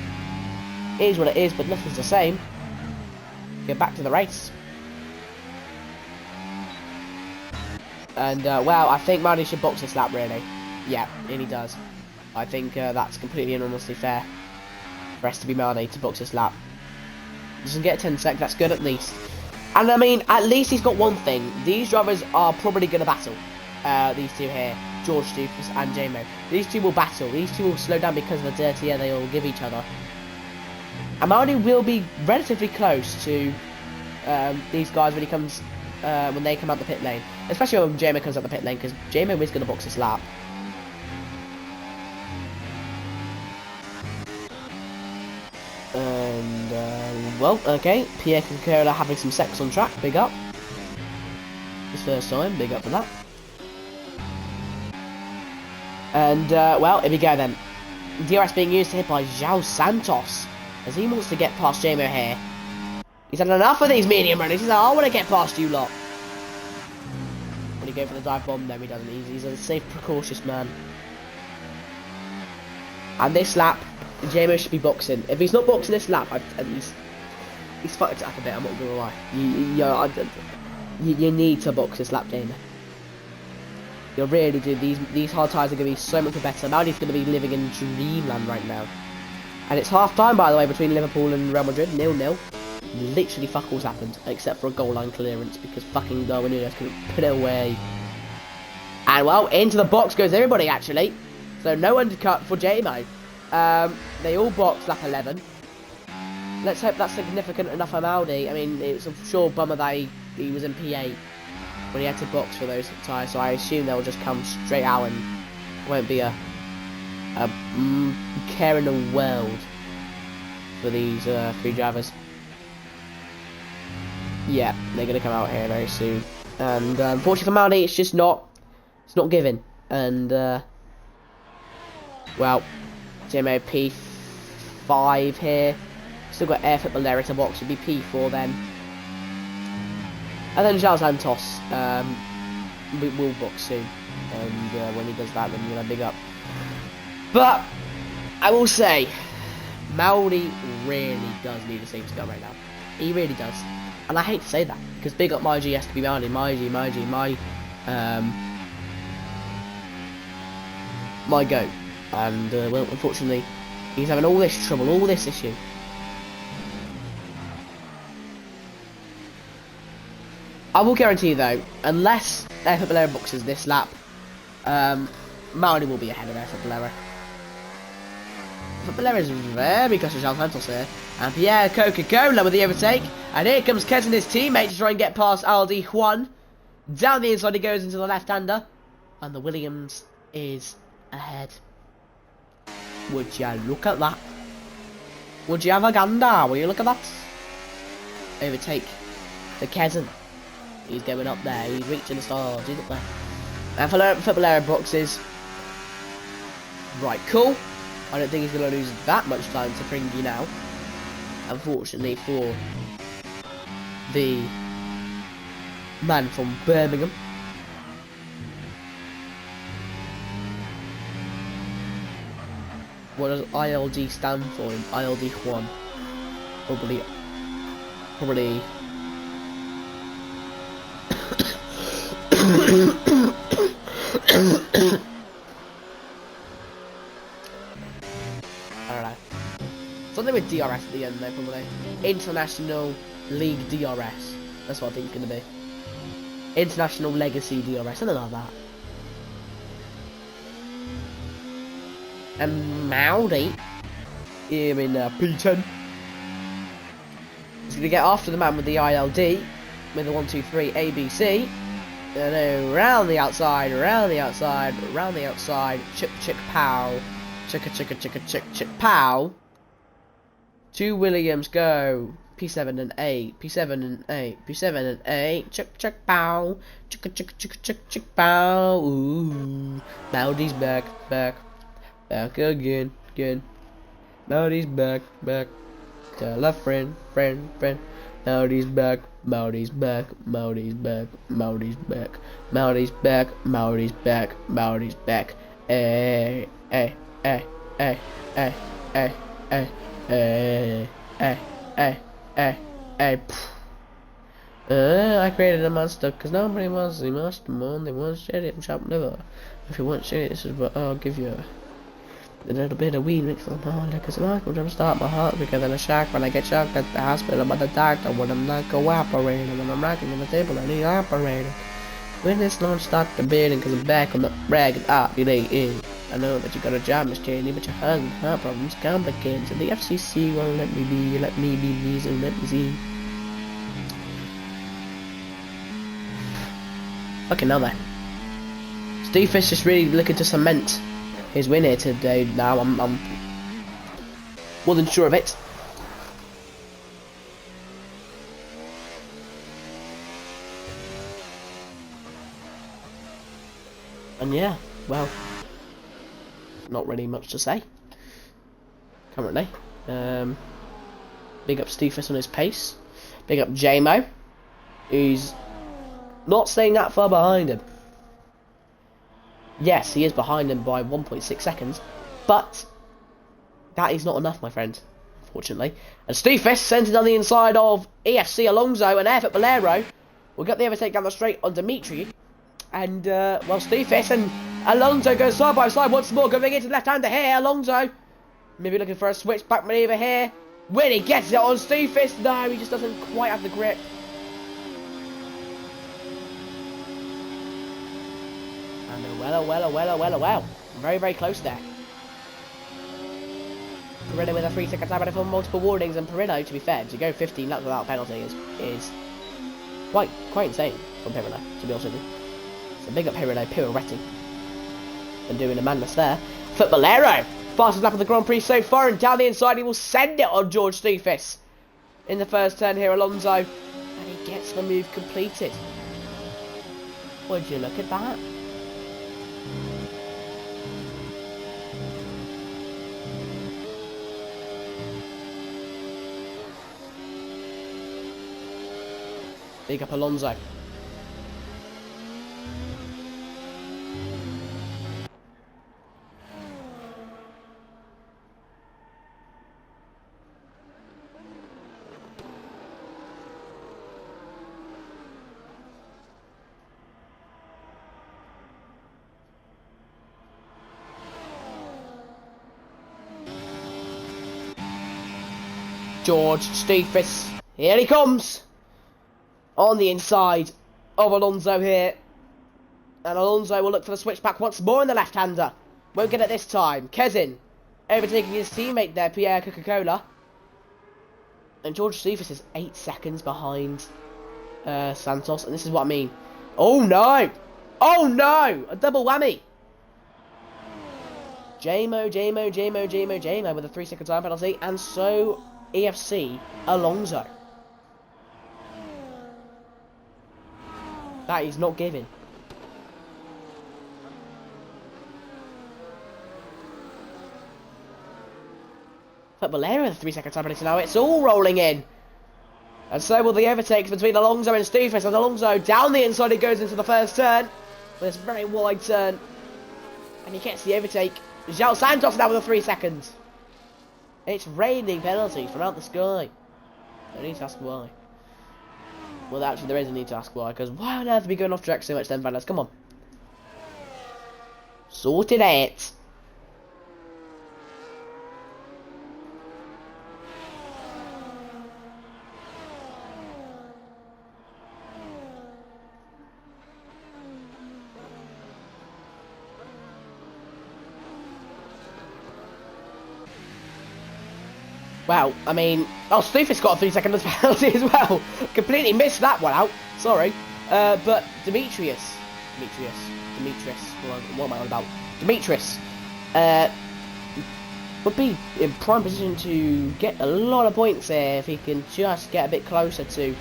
Speaker 1: it is what it is. But nothing's the same. Get back to the race. And well, I think Maudi should box this lap, really. Yeah, and he does. I think that's completely and honestly fair for STB Maudi to box this lap. Doesn't get a 10 sec, that's good at least. And I mean, at least he's got one thing. These drivers are probably going to battle. These two here, George Doofus and JMO. These two will battle. These two will slow down because of the dirty air they all give each other. And Maudi will be relatively close to these guys when he comes, when they come out the pit lane. Especially when JMO comes out the pit lane, because JMO is going to box this lap. And, well, okay, Pierre Conqueror having some sex on track, big up. His first time, big up for that. And, well, here we go then. DRS being used here by João Santos, as he wants to get past JMO here. He's had enough of these medium runners, he's like, I want to get past you lot. When he go for the dive bomb, no he doesn't, he's a safe, precautious man. And this lap, JMO should be boxing. If he's not boxing this lap, he's fucked it up a bit, I'm not gonna lie. You need to box this lap, JMO. You really do. These hard tyres are going to be so much better. Maudi's going to be living in dreamland right now. And it's half time, by the way, between Liverpool and Real Madrid, 0-0. Literally fuck all's happened, except for a goal line clearance, because fucking Darwin Núñez couldn't put it away. And well, into the box goes everybody, actually. So no undercut for JMO. They all box lap 11. Let's hope that's significant enough for Maudi. I mean, it's a sure bummer that he was in P8 when he had to box for those tyres, so I assume they'll just come straight out and won't be a care in the world for these three drivers. Yeah, they're going to come out here very soon. And unfortunately for Maudi, it's not given. And, well, JMO P5 here. Still got Airfoot Bolero to box, would be P4 then. And then João Santos will box soon. And when he does that, then you're going to big up. But, I will say, Maudi really does need a safety car right now. He really does. And I hate to say that, because big up my G has to be Maudi. My goat. And, well, unfortunately, he's having all this trouble, all this issue. I will guarantee you, though, unless Airfoot Bolero boxes this lap, Maudi will be ahead of Airfoot Bolero. Airfoot Bolero is very close to João Santos here. And Pierre Coca-Cola with the overtake. And here comes Kez and his teammate to try and get past Aldi Juan. Down the inside he goes into the left-hander. And the Williams is ahead. Would you look at that? Would you have a gander? Will you look at that? Overtake the Kezen. He's going up there. He's reaching the stars. He's up there. And Airfoot Bolero boxes. Right, cool. I don't think he's going to lose that much time to Pringy now. Unfortunately for the man from Birmingham. What does ILD stand for in ILD Juan? Probably I don't know. Something with DRS at the end though, probably. International League DRS. That's what I think it's gonna be. International Legacy DRS, something like that. And Maudi here in P10 is gonna get after the man with the ILD with the 1, 2, 3 ABC. And then round the outside, round the outside, round the outside, chick chick pow, chicka chicka chicka chick chick pow. 2 Williams go. P7 and 8, P7 and 8, P7 and 8, chick chick pow, chicka chicka chicka chick chick pow. Ooh, Maudi's back. Back again, again. Mouty's back, back. Tell a friend, friend, friend. Mouty's back, Mouty's back, Mouty's back, Mouty's back, Mouty's back, Mouty's back, Mouty's back. Hey, hey, hey, hey, hey, hey, hey, hey, hey, hey, hey, hey. I created a monster because nobody wants the monster more. They want shit it from shop liver. If you want shit, this is what I'll give you. A little bit of weed mixed with my liquor, so I can start my heart because I'm a shark. When I get shocked at the hospital by the doctor, when I'm not cooperating, when I'm rocking on the table, I need operating. When this launch start the bidding, cause I'm back on the bragging up, you ain't in. I know that you got a job, Miss Cheney, but your husband, her problems complicated. So the FCC won't let me be, let me be me, so let me see. Okay, now then. Steve Fish is really looking to cement his win here today. Now I'm more than sure of it. And yeah, well, not really much to say currently. Big up Steve Fish on his pace. Big up JMO, who's not staying that far behind him. Yes, he is behind him by 1.6 seconds, but that is not enough, my friend, unfortunately. And Steve Fish sends it on the inside of EFC Alonso, and Airfit Bolero will get the overtake down the straight on Dimitri. And, well, Steve Fish and Alonso go side by side once more, going into the left-hander here. Alonso maybe looking for a switchback maneuver here. When he gets it on Steve Fish, no, he just doesn't quite have the grip. And well. Very, very close there. Perillo with a 3-second time for multiple warnings, and Perillo, to be fair, to go 15 laps without a penalty is quite insane from Perillo, to be honest with you. So big up Perillo, pirouetting and doing a madness there. For Bolero, fastest lap of the Grand Prix so far, and down the inside he will send it on George Stufis in the first turn here, Alonso, and he gets the move completed. Would you look at that? Big up Alonso. George Stufis, here he comes! On the inside of Alonso here. And Alonso will look for the switchback once more in the left-hander. Won't get it this time. Kezin overtaking his teammate there, Pierre Coca-Cola. And George Stufis is 8 seconds behind Santos. And this is what I mean. Oh no! Oh no! A double whammy! JMO with a 3-second time penalty. And so EFC Alonso. That is not giving. But Bolero with a 3-second time penalty now. It's all rolling in. And so will the overtakes between Alonso and Stufis. And Alonso down the inside, he goes into the first turn. With this very wide turn. And he gets the overtake. João Santos now with a 3 seconds. It's raining penalties from out the sky. I need to ask why. Well, actually, there is a need to ask why, because why on earth are we going off track so much then, fellas? Come on. Sort it out. Well, I mean, oh, Stufis got a 3-second penalty as well. Completely missed that one out. Sorry. But Demetrius. What am I on about? Demetrius. Would be in prime position to get a lot of points here if he can just get a bit closer to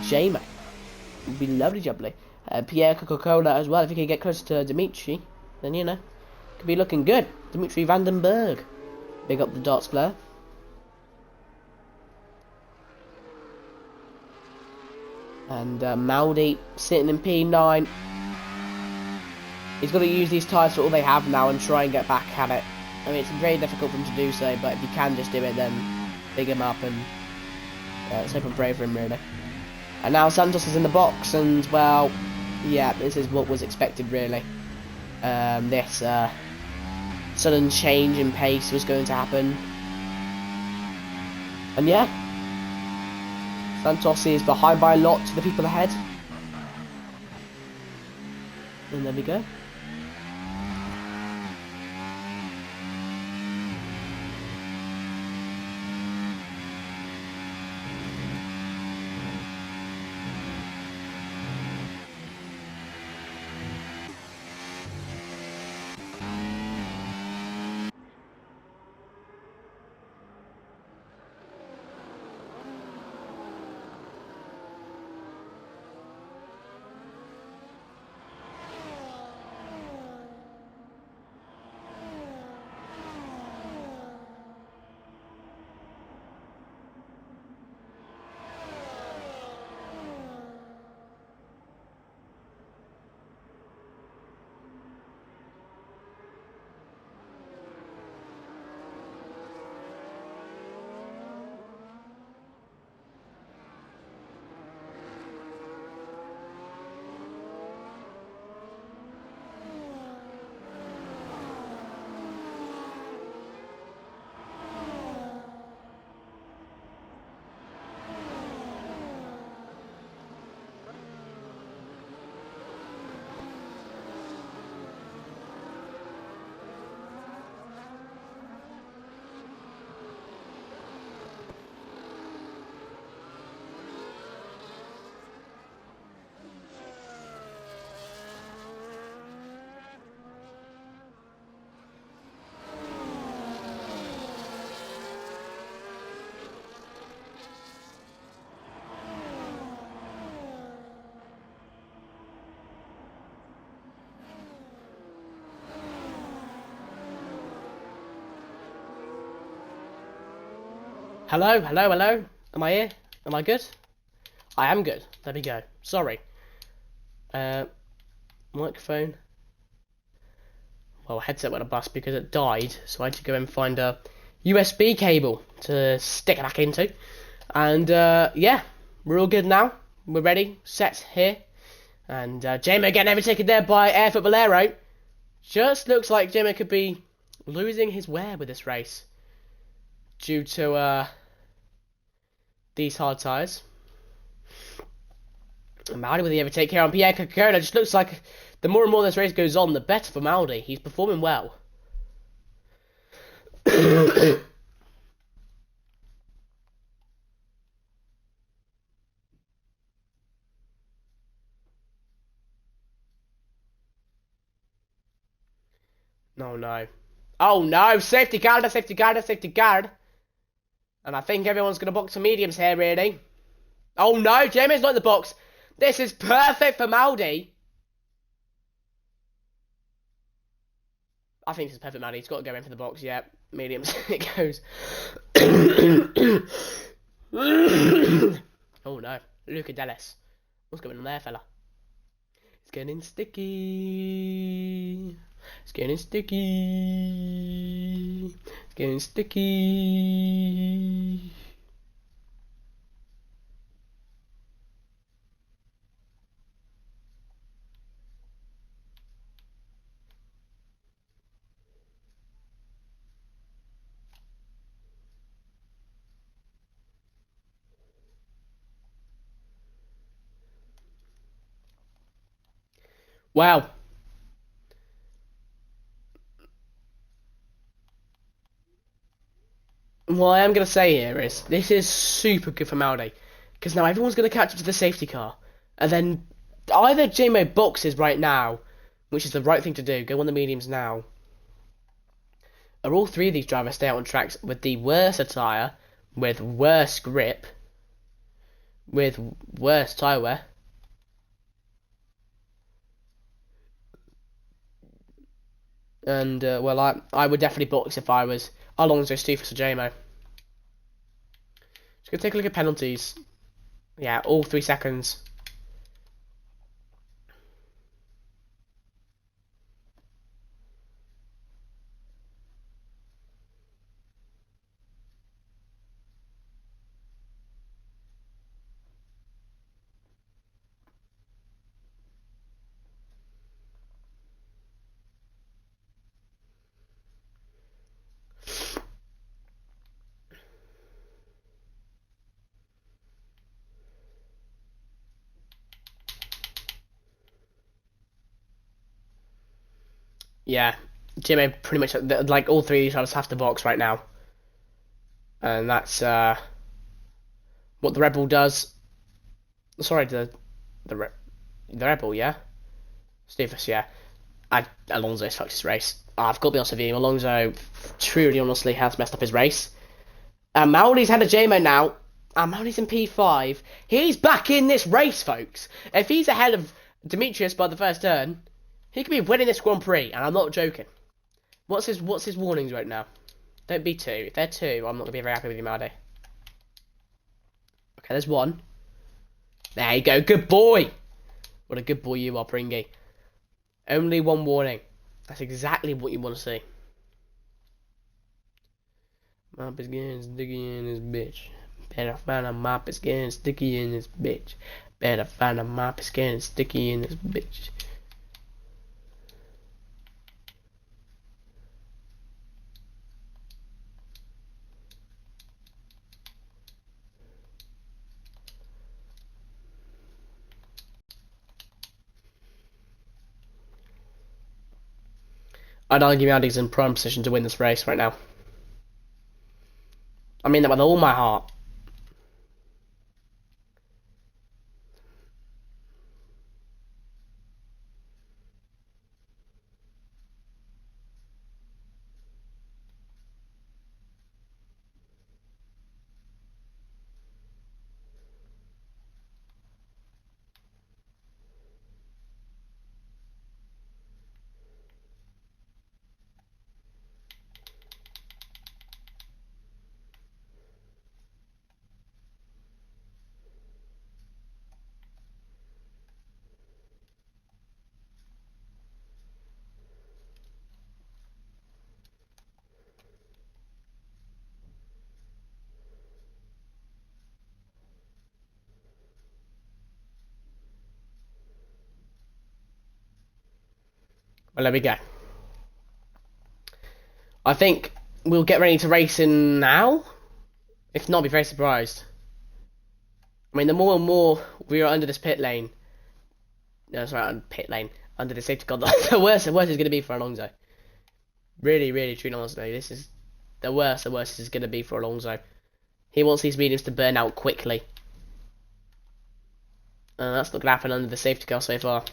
Speaker 1: Jamie. Would be lovely jubbly. Pierre Coca-Cola as well. If he can get closer to Dimitri, then, you know, Could be looking good. Dimitri Vandenberg. Big up the darts player. And Maldi sitting in P9. He's got to use these tyres for all they have now and try and get back at it. I mean, it's very difficult for him to do so, but if he can just do it, then big him up and let's hope and pray for him, really. And now Santos is in the box, and, well, yeah, this is what was expected, really. This sudden change in pace was going to happen. And, yeah, Santos is behind by a lot to the people ahead. And there we go. Hello, hello, hello. Am I here? Am I good? I am good. There we go. Sorry. Microphone. Well, headset went a bust because it died, so I had to go and find a USB cable to stick it back into. And yeah, we're all good now. We're ready, set here. And Jamo getting overtaken there by Air Footballero. Just looks like Jamo could be losing his wear with this race due to these hard tyres. And Maldi with the overtake here on Pierre Coccona. Just looks like the more and more this race goes on, the better for Maldi. He's performing well. No, no. Oh no, safety guard, safety guard, safety guard. And I think everyone's going to box some mediums here, really. Oh no, Jamie's not in the box. This is perfect for Maldi. I think this is perfect, Maldi. He's got to go in for the box. Yeah, mediums. It goes. Oh no, Luca Delis. What's going on there, fella? It's getting sticky. It's getting sticky. It's getting sticky. Wow. What I am going to say here is, this is super good for Maldi. Because now everyone's going to catch up to the safety car. And then either Jamo boxes right now, which is the right thing to do, go on the mediums now. Or all three of these drivers stay out on tracks with the worse attire, with worse grip, with worse tyre wear. And, well, I would definitely box if I was Alonso, Stufus, or JMO. Just gonna take a look at penalties. Yeah, all 3 seconds. Yeah, JMO pretty much, like, all 3 of these drivers have to box right now. And that's, what the Red Bull does. Sorry, the Red Bull, yeah? Stufus, yeah. Alonso's fucked his race. I've got to be honest with you, Alonso truly, honestly, has messed up his race. Maury's had a JMO now. Maury's in P5. He's back in this race, folks. If he's ahead of Demetrius by the first turn, he could be winning this Grand Prix, and I'm not joking. What's his warnings right now? Don't be 2. If they're 2, I'm not gonna be very happy with you, Maudie. Okay, there's 1. There you go, good boy. What a good boy you are, Pringy. Only 1 warning. That's exactly what you want to see. Mop is getting sticky in this bitch. Better find a mop is getting sticky in this bitch. Better find a mop is getting sticky in this bitch. I'd argue Audi's in prime position to win this race right now. I mean that with all my heart. Well, there we go. I think we'll get ready to race in now. If not, I'll be very surprised. I mean, the more and more we are under this pit lane. No, sorry, pit lane. Under the safety car, the worse it's going to be for Alonso. Really, really, truly, honestly, this is the worse this is going to be for Alonso. He wants these mediums to burn out quickly. And that's not going to happen under the safety car so far.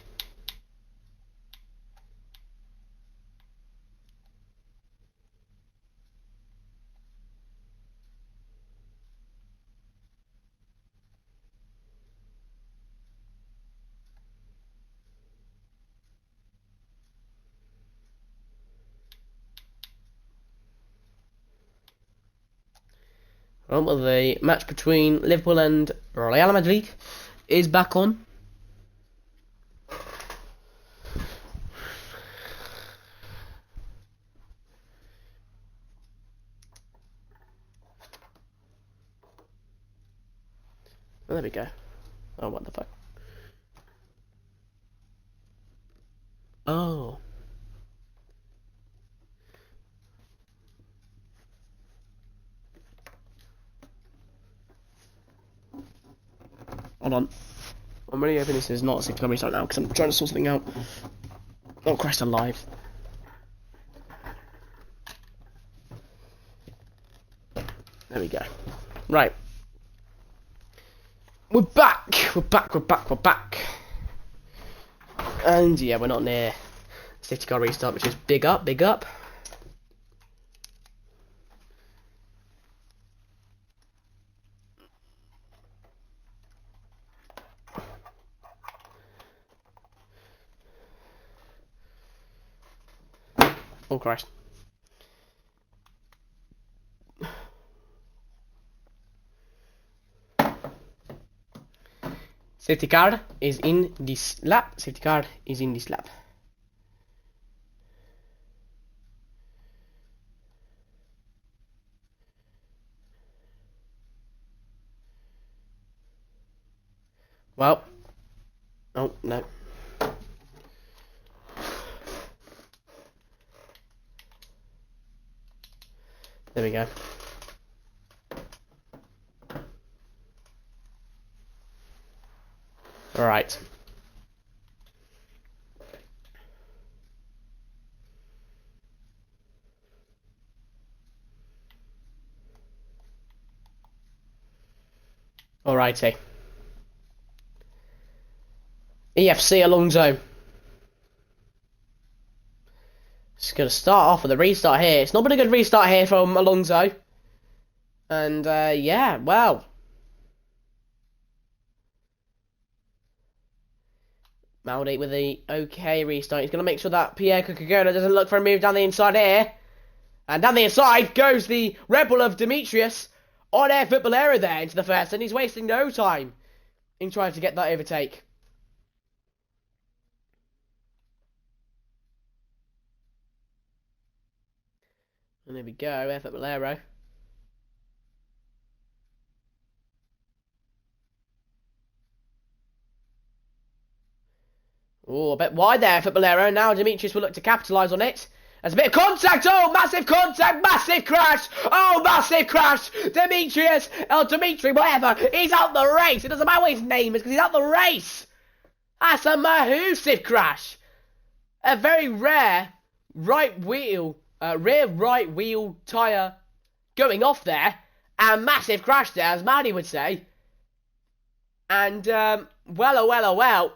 Speaker 1: Well, the match between Liverpool and Real Madrid is back on. Oh, there we go. Oh, what the fuck? Oh. Hold on. I'm really hoping this is not a 6 car restart now because I'm trying to sort something out. Not crashed alive. There we go. Right. We're back. We're back. And yeah, we're not near safety car restart, which is big up. Oh, Christ. Safety car is in this lap. Safety car is in this lap. Well. Oh, no. There we go. Alright. Alrighty. EFC Alonso. Just going to start off with a restart here. It's not been a good restart here from Alonso. And, yeah, well. Maldi with the okay restart. He's going to make sure that Pierre Coca-Cola doesn't look for a move down the inside here. And down the inside goes the Red Bull of Demetrius on air Footballero there into the first. And he's wasting no time in trying to get that overtake. And there we go, air Footballero. Oh, a bit wide there for Bolero. Now Demetrius will look to capitalise on it. There's a bit of contact. Oh, massive contact. Massive crash. Oh, massive crash. Demetrius. Dimitri, whatever. He's out the race. It doesn't matter what his name is because he's out the race. That's a massive crash. A very rare right wheel, rear right wheel tyre going off there. And massive crash there, as Maddie would say. And, well.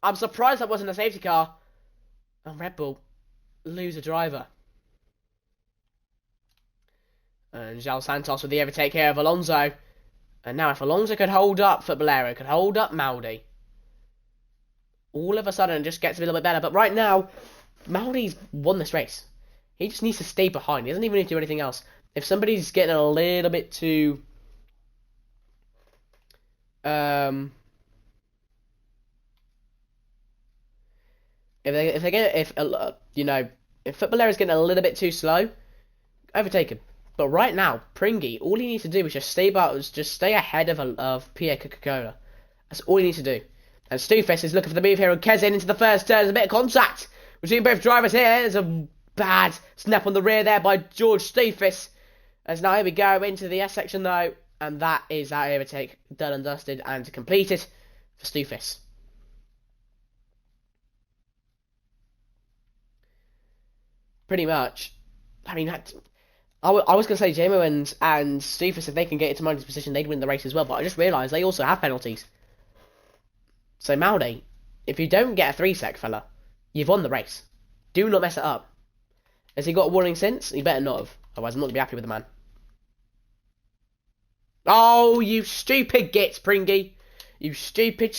Speaker 1: I'm surprised that wasn't a safety car. And Red Bull lose a driver. And João Santos with the overtake here of Alonso. And now if Alonso could hold up for Bolero, could hold up Maldi, all of a sudden it just gets a little bit better. But right now, Maldi's won this race. He just needs to stay behind. He doesn't even need to do anything else. If somebody's getting a little bit too... If Footballero is getting a little bit too slow, overtake him. But right now, Pringy, all he needs to do is just stay ahead of Pierre Coca-Cola. That's all he needs to do. And Stufis is looking for the move here, and Kezin into the first turn. There's a bit of contact between both drivers here. There's a bad snap on the rear there by George Stufis. As now here we go into the S section though, and that is that overtake done and dusted and completed for Stufis. Pretty much. I mean, I was going to say JMO and Stufis, if they can get into Maldi's position, they'd win the race as well. But I just realised they also have penalties. So Maldi, if you don't get a 3-sec, fella, you've won the race. Do not mess it up. Has he got a warning since? He better not have. Otherwise, I'm not going to be happy with the man. Oh, you stupid git, Pringy. You stupid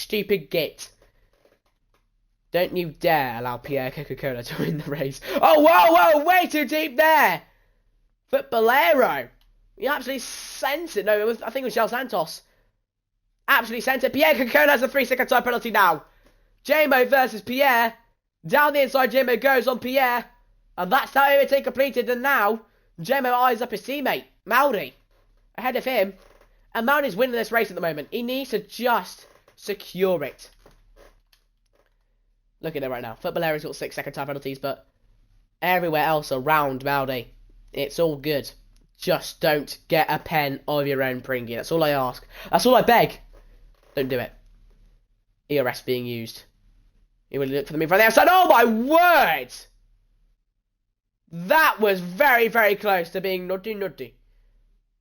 Speaker 1: git. Don't you dare allow Pierre Coca-Cola to win the race. Oh, whoa, way too deep there. Footballero. He absolutely sent it. No, I think it was João Santos. Absolutely sent it. Pierre Coca-Cola has a 3-second time penalty now. JMO versus Pierre. Down the inside, JMO goes on Pierre. And that's how overtake completed. And now, JMO eyes up his teammate, Maldi, ahead of him. And Maldi's winning this race at the moment. He needs to just secure it. Look at it right now. Footballero's got 6-second time penalties, but everywhere else around Maldi, it's all good. Just don't get a pen of your own, Pringy. That's all I ask. That's all I beg. Don't do it. ERS being used. He will look for the move from the outside. Oh my word! That was very, very close to being nutty.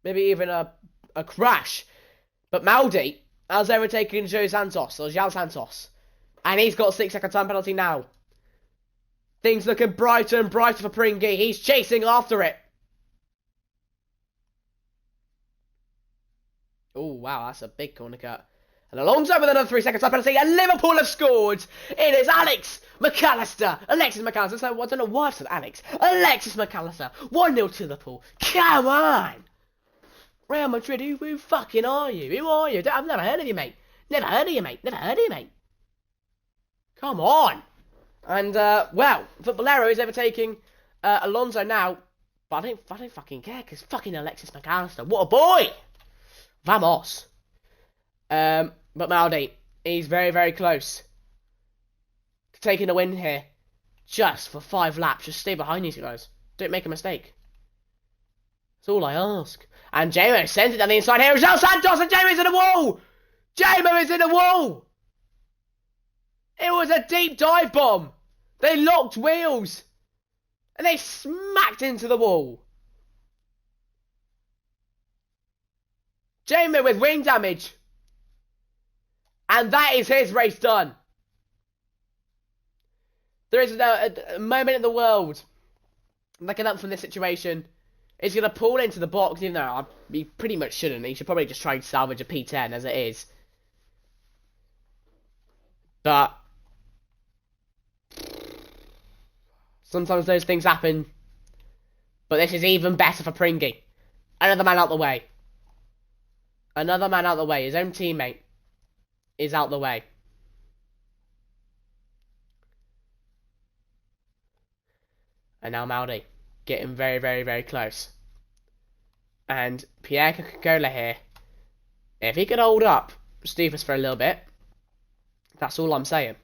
Speaker 1: Maybe even a crash. But Maldi has overtaken João Santos. And he's got a 6-second time penalty now. Things looking brighter and brighter for Pringy. He's chasing after it. Oh, wow, that's a big corner cut. And Alonso with another 3 seconds up penalty, and Liverpool have scored. It is Alexis McAllister. So I don't know why I said Alex. Alexis McAllister. 1-0 to Liverpool. Come on. Real Madrid, who fucking are you? Who are you? I've never heard of you, mate. Never heard of you, mate. Come on. And, well, Footballero is overtaking Alonso now. But I don't fucking care, because fucking Alexis McAllister. What a boy. Vamos. But Maldi, he's very, very close to taking a win here. Just for 5 laps. Just stay behind these guys. Don't make a mistake. That's all I ask. And Jamo sends it down the inside here. It's Santos, and Jamo's in the wall! Jamo is in the wall! It was a deep dive bomb. They locked wheels. And they smacked into the wall. Jamo with wing damage. And that is his race done. There is a moment in the world that can help from this situation. He's going to pull into the box, even though he pretty much shouldn't. He should probably just try and salvage a P10 as it is. But sometimes those things happen. But this is even better for Pringy. Another man out the way. Another man out the way. His own teammate is out the way. And now Maldi getting very, very, very close. And Pierre Coca-Cola here. If he could hold up Stevens for a little bit, that's all I'm saying.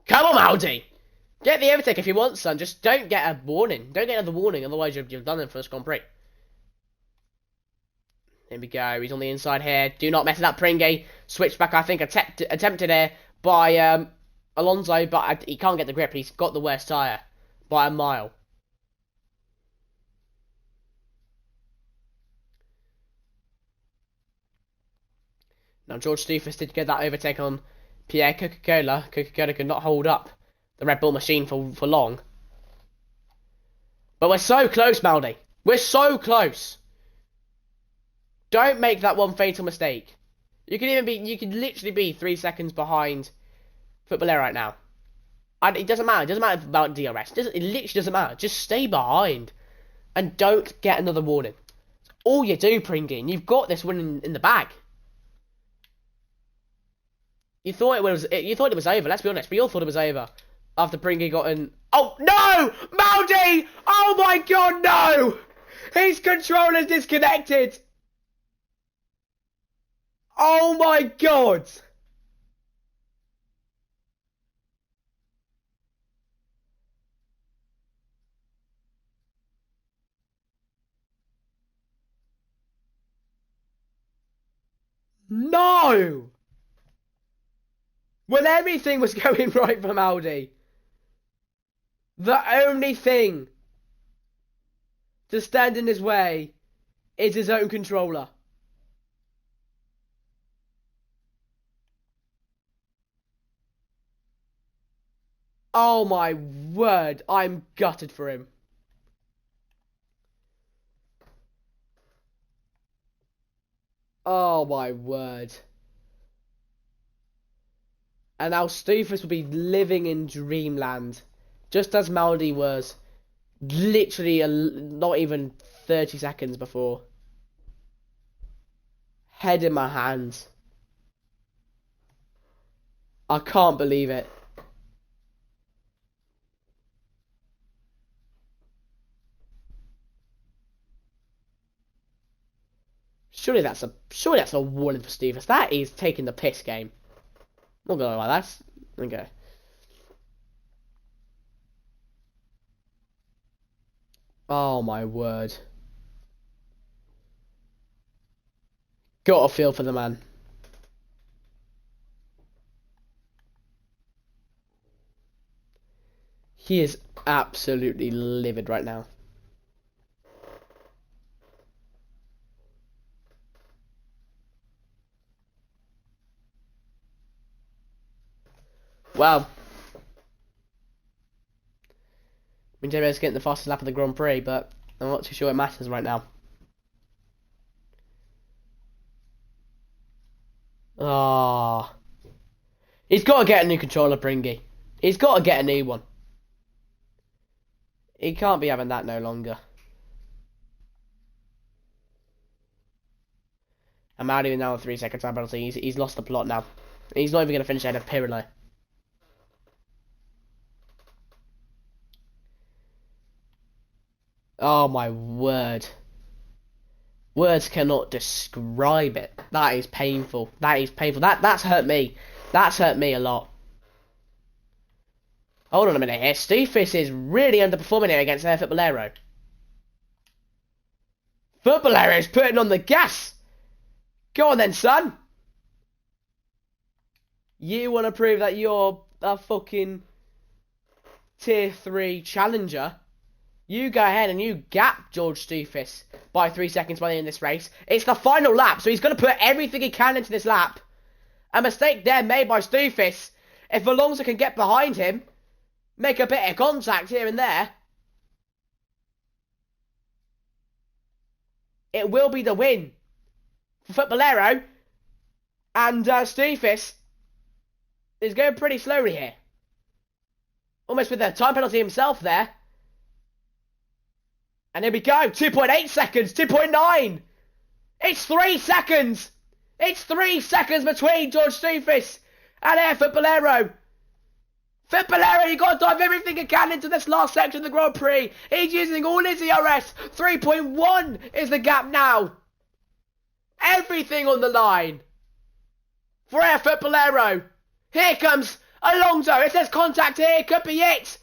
Speaker 1: Come on, Maldi! Get the overtake if you want, son. Just don't get a warning. Don't get another warning, otherwise you've done it first Grand Prix. Here we go. He's on the inside here. Do not mess it up, Pringy. Switchback, I think, attempted here by Alonso, but he can't get the grip. He's got the worst tyre by a mile. Now, George Stufus did get that overtake on Pierre Coca-Cola. Coca-Cola could not hold up the Red Bull machine for long. But we're so close, Maldi. We're so close. Don't make that one fatal mistake. You could literally be 3 seconds behind Footballero right now. It doesn't matter. It doesn't matter about DRS. It literally doesn't matter. Just stay behind. And don't get another warning. It's all you do, Pringy. And you've got this win in the bag. You thought it was over, let's be honest. We all thought it was over. After Pringy got in. Oh, no! Maldi! Oh my god, no! His controller's disconnected! Oh my god! No! When everything was going right for Maldi, the only thing to stand in his way is his own controller. Oh my word, I'm gutted for him. Oh my word. And now Stufus will be living in dreamland. Just as Maldi was literally not even 30 seconds before. Head in my hands. I can't believe it. Surely that's a warning for Stevens. That is taking the piss game. Not gonna lie, that's okay. Oh my word. Got a feel for the man. He is absolutely livid right now. Wow. I mean, JB's getting the fastest lap of the Grand Prix, but I'm not too sure it matters right now. Oh. He's got to get a new controller, Pringy. He's got to get a new one. He can't be having that no longer. I'm out even now with 3 seconds time penalty. He's lost the plot now. He's not even going to finish ahead of Pirlo. Oh my word. Words cannot describe it. That is painful. That is painful. That's hurt me. That's hurt me a lot. Hold on a minute here. Stufis is really underperforming here against Footballero. Footballero's putting on the gas. Go on then, son. You want to prove that you're a fucking tier 3 challenger? You go ahead and you gap George Stufis by 3 seconds by the end of this race. It's the final lap, so he's going to put everything he can into this lap. A mistake there made by Stufis. If Alonso can get behind him, make a bit of contact here and there, it will be the win for Footballero. And Stufis is going pretty slowly here. Almost with the time penalty himself there. And here we go. 2.8 seconds. 2.9. It's 3 seconds. It's 3 seconds between George Stufis and Footballero. Footballero, you got to dive everything you can into this last section of the Grand Prix. He's using all his ERS. 3.1 is the gap now. Everything on the line for Footballero. Here comes Alonso. It says contact here. Could be it.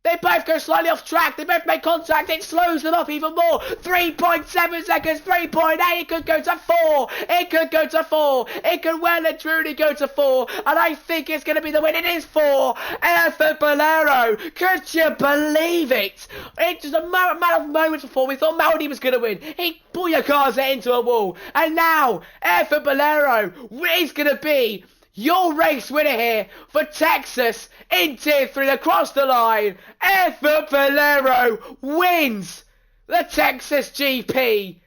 Speaker 1: They both go slightly off track. They both make contact. It slows them up even more. 3.7 seconds. 3.8. It could go to 4. It could go to 4. It could well and truly go to 4. And I think it's going to be the win. It is 4. Footballero. Could you believe it? It's just a matter of moments before we thought Maudi was going to win. He booyakars it into a wall. And now, Footballero is going to be your race winner here for Texas in Tier 3 across the line. Footballero wins the Texas GP.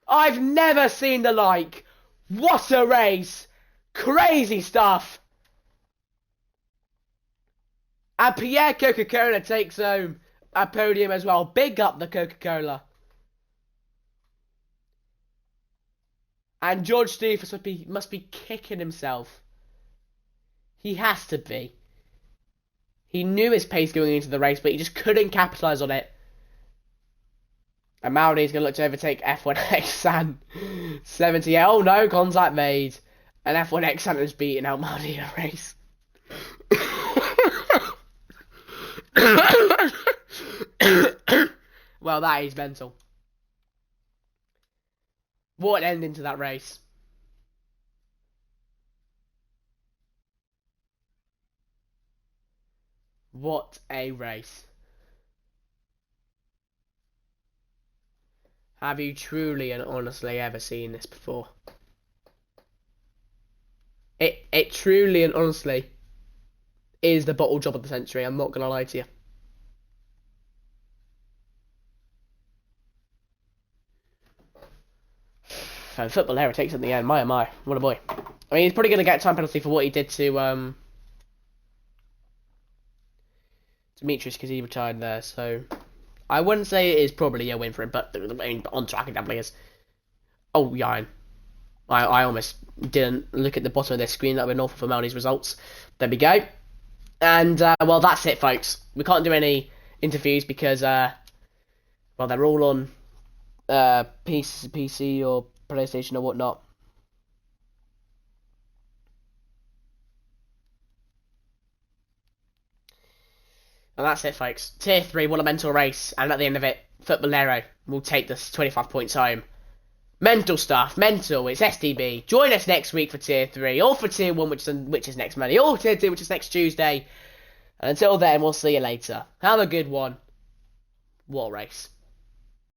Speaker 1: I've never seen the like. What a race. Crazy stuff. And Pierre Coca-Cola takes home a podium as well. Big up the Coca-Cola. And George Stufis must be kicking himself. He has to be. He knew his pace going into the race, but he just couldn't capitalise on it. And Maudi's going to look to overtake F1X San 70. Oh no, contact made. And F1X San has beaten out Maudi in a race. Well, that is mental. What an ending to that race. What a race. Have you truly and honestly ever seen this before? It truly and honestly is the bottle job of the century. I'm not going to lie to you. And Footballero takes it in the end. My, oh my. What a boy. I mean, he's probably going to get a time penalty for what he did to Demetrius, because he retired there, so I wouldn't say it is probably a win for him, but I mean, on track it definitely is. Oh, yeah, I almost didn't look at the bottom of their screen. That would be awful for Maudi's results. There we go. And, well, that's it, folks. We can't do any interviews because, well, they're all on PC or PlayStation or whatnot. And that's it, folks. Tier 3, what a mental race. And at the end of it, Footballero will take this 25 points home. Mental stuff. Mental. It's STB. Join us next week for Tier 3. Or for Tier 1, which is next Monday. Or Tier 2, which is next Tuesday. And until then, we'll see you later. Have a good one. What a race.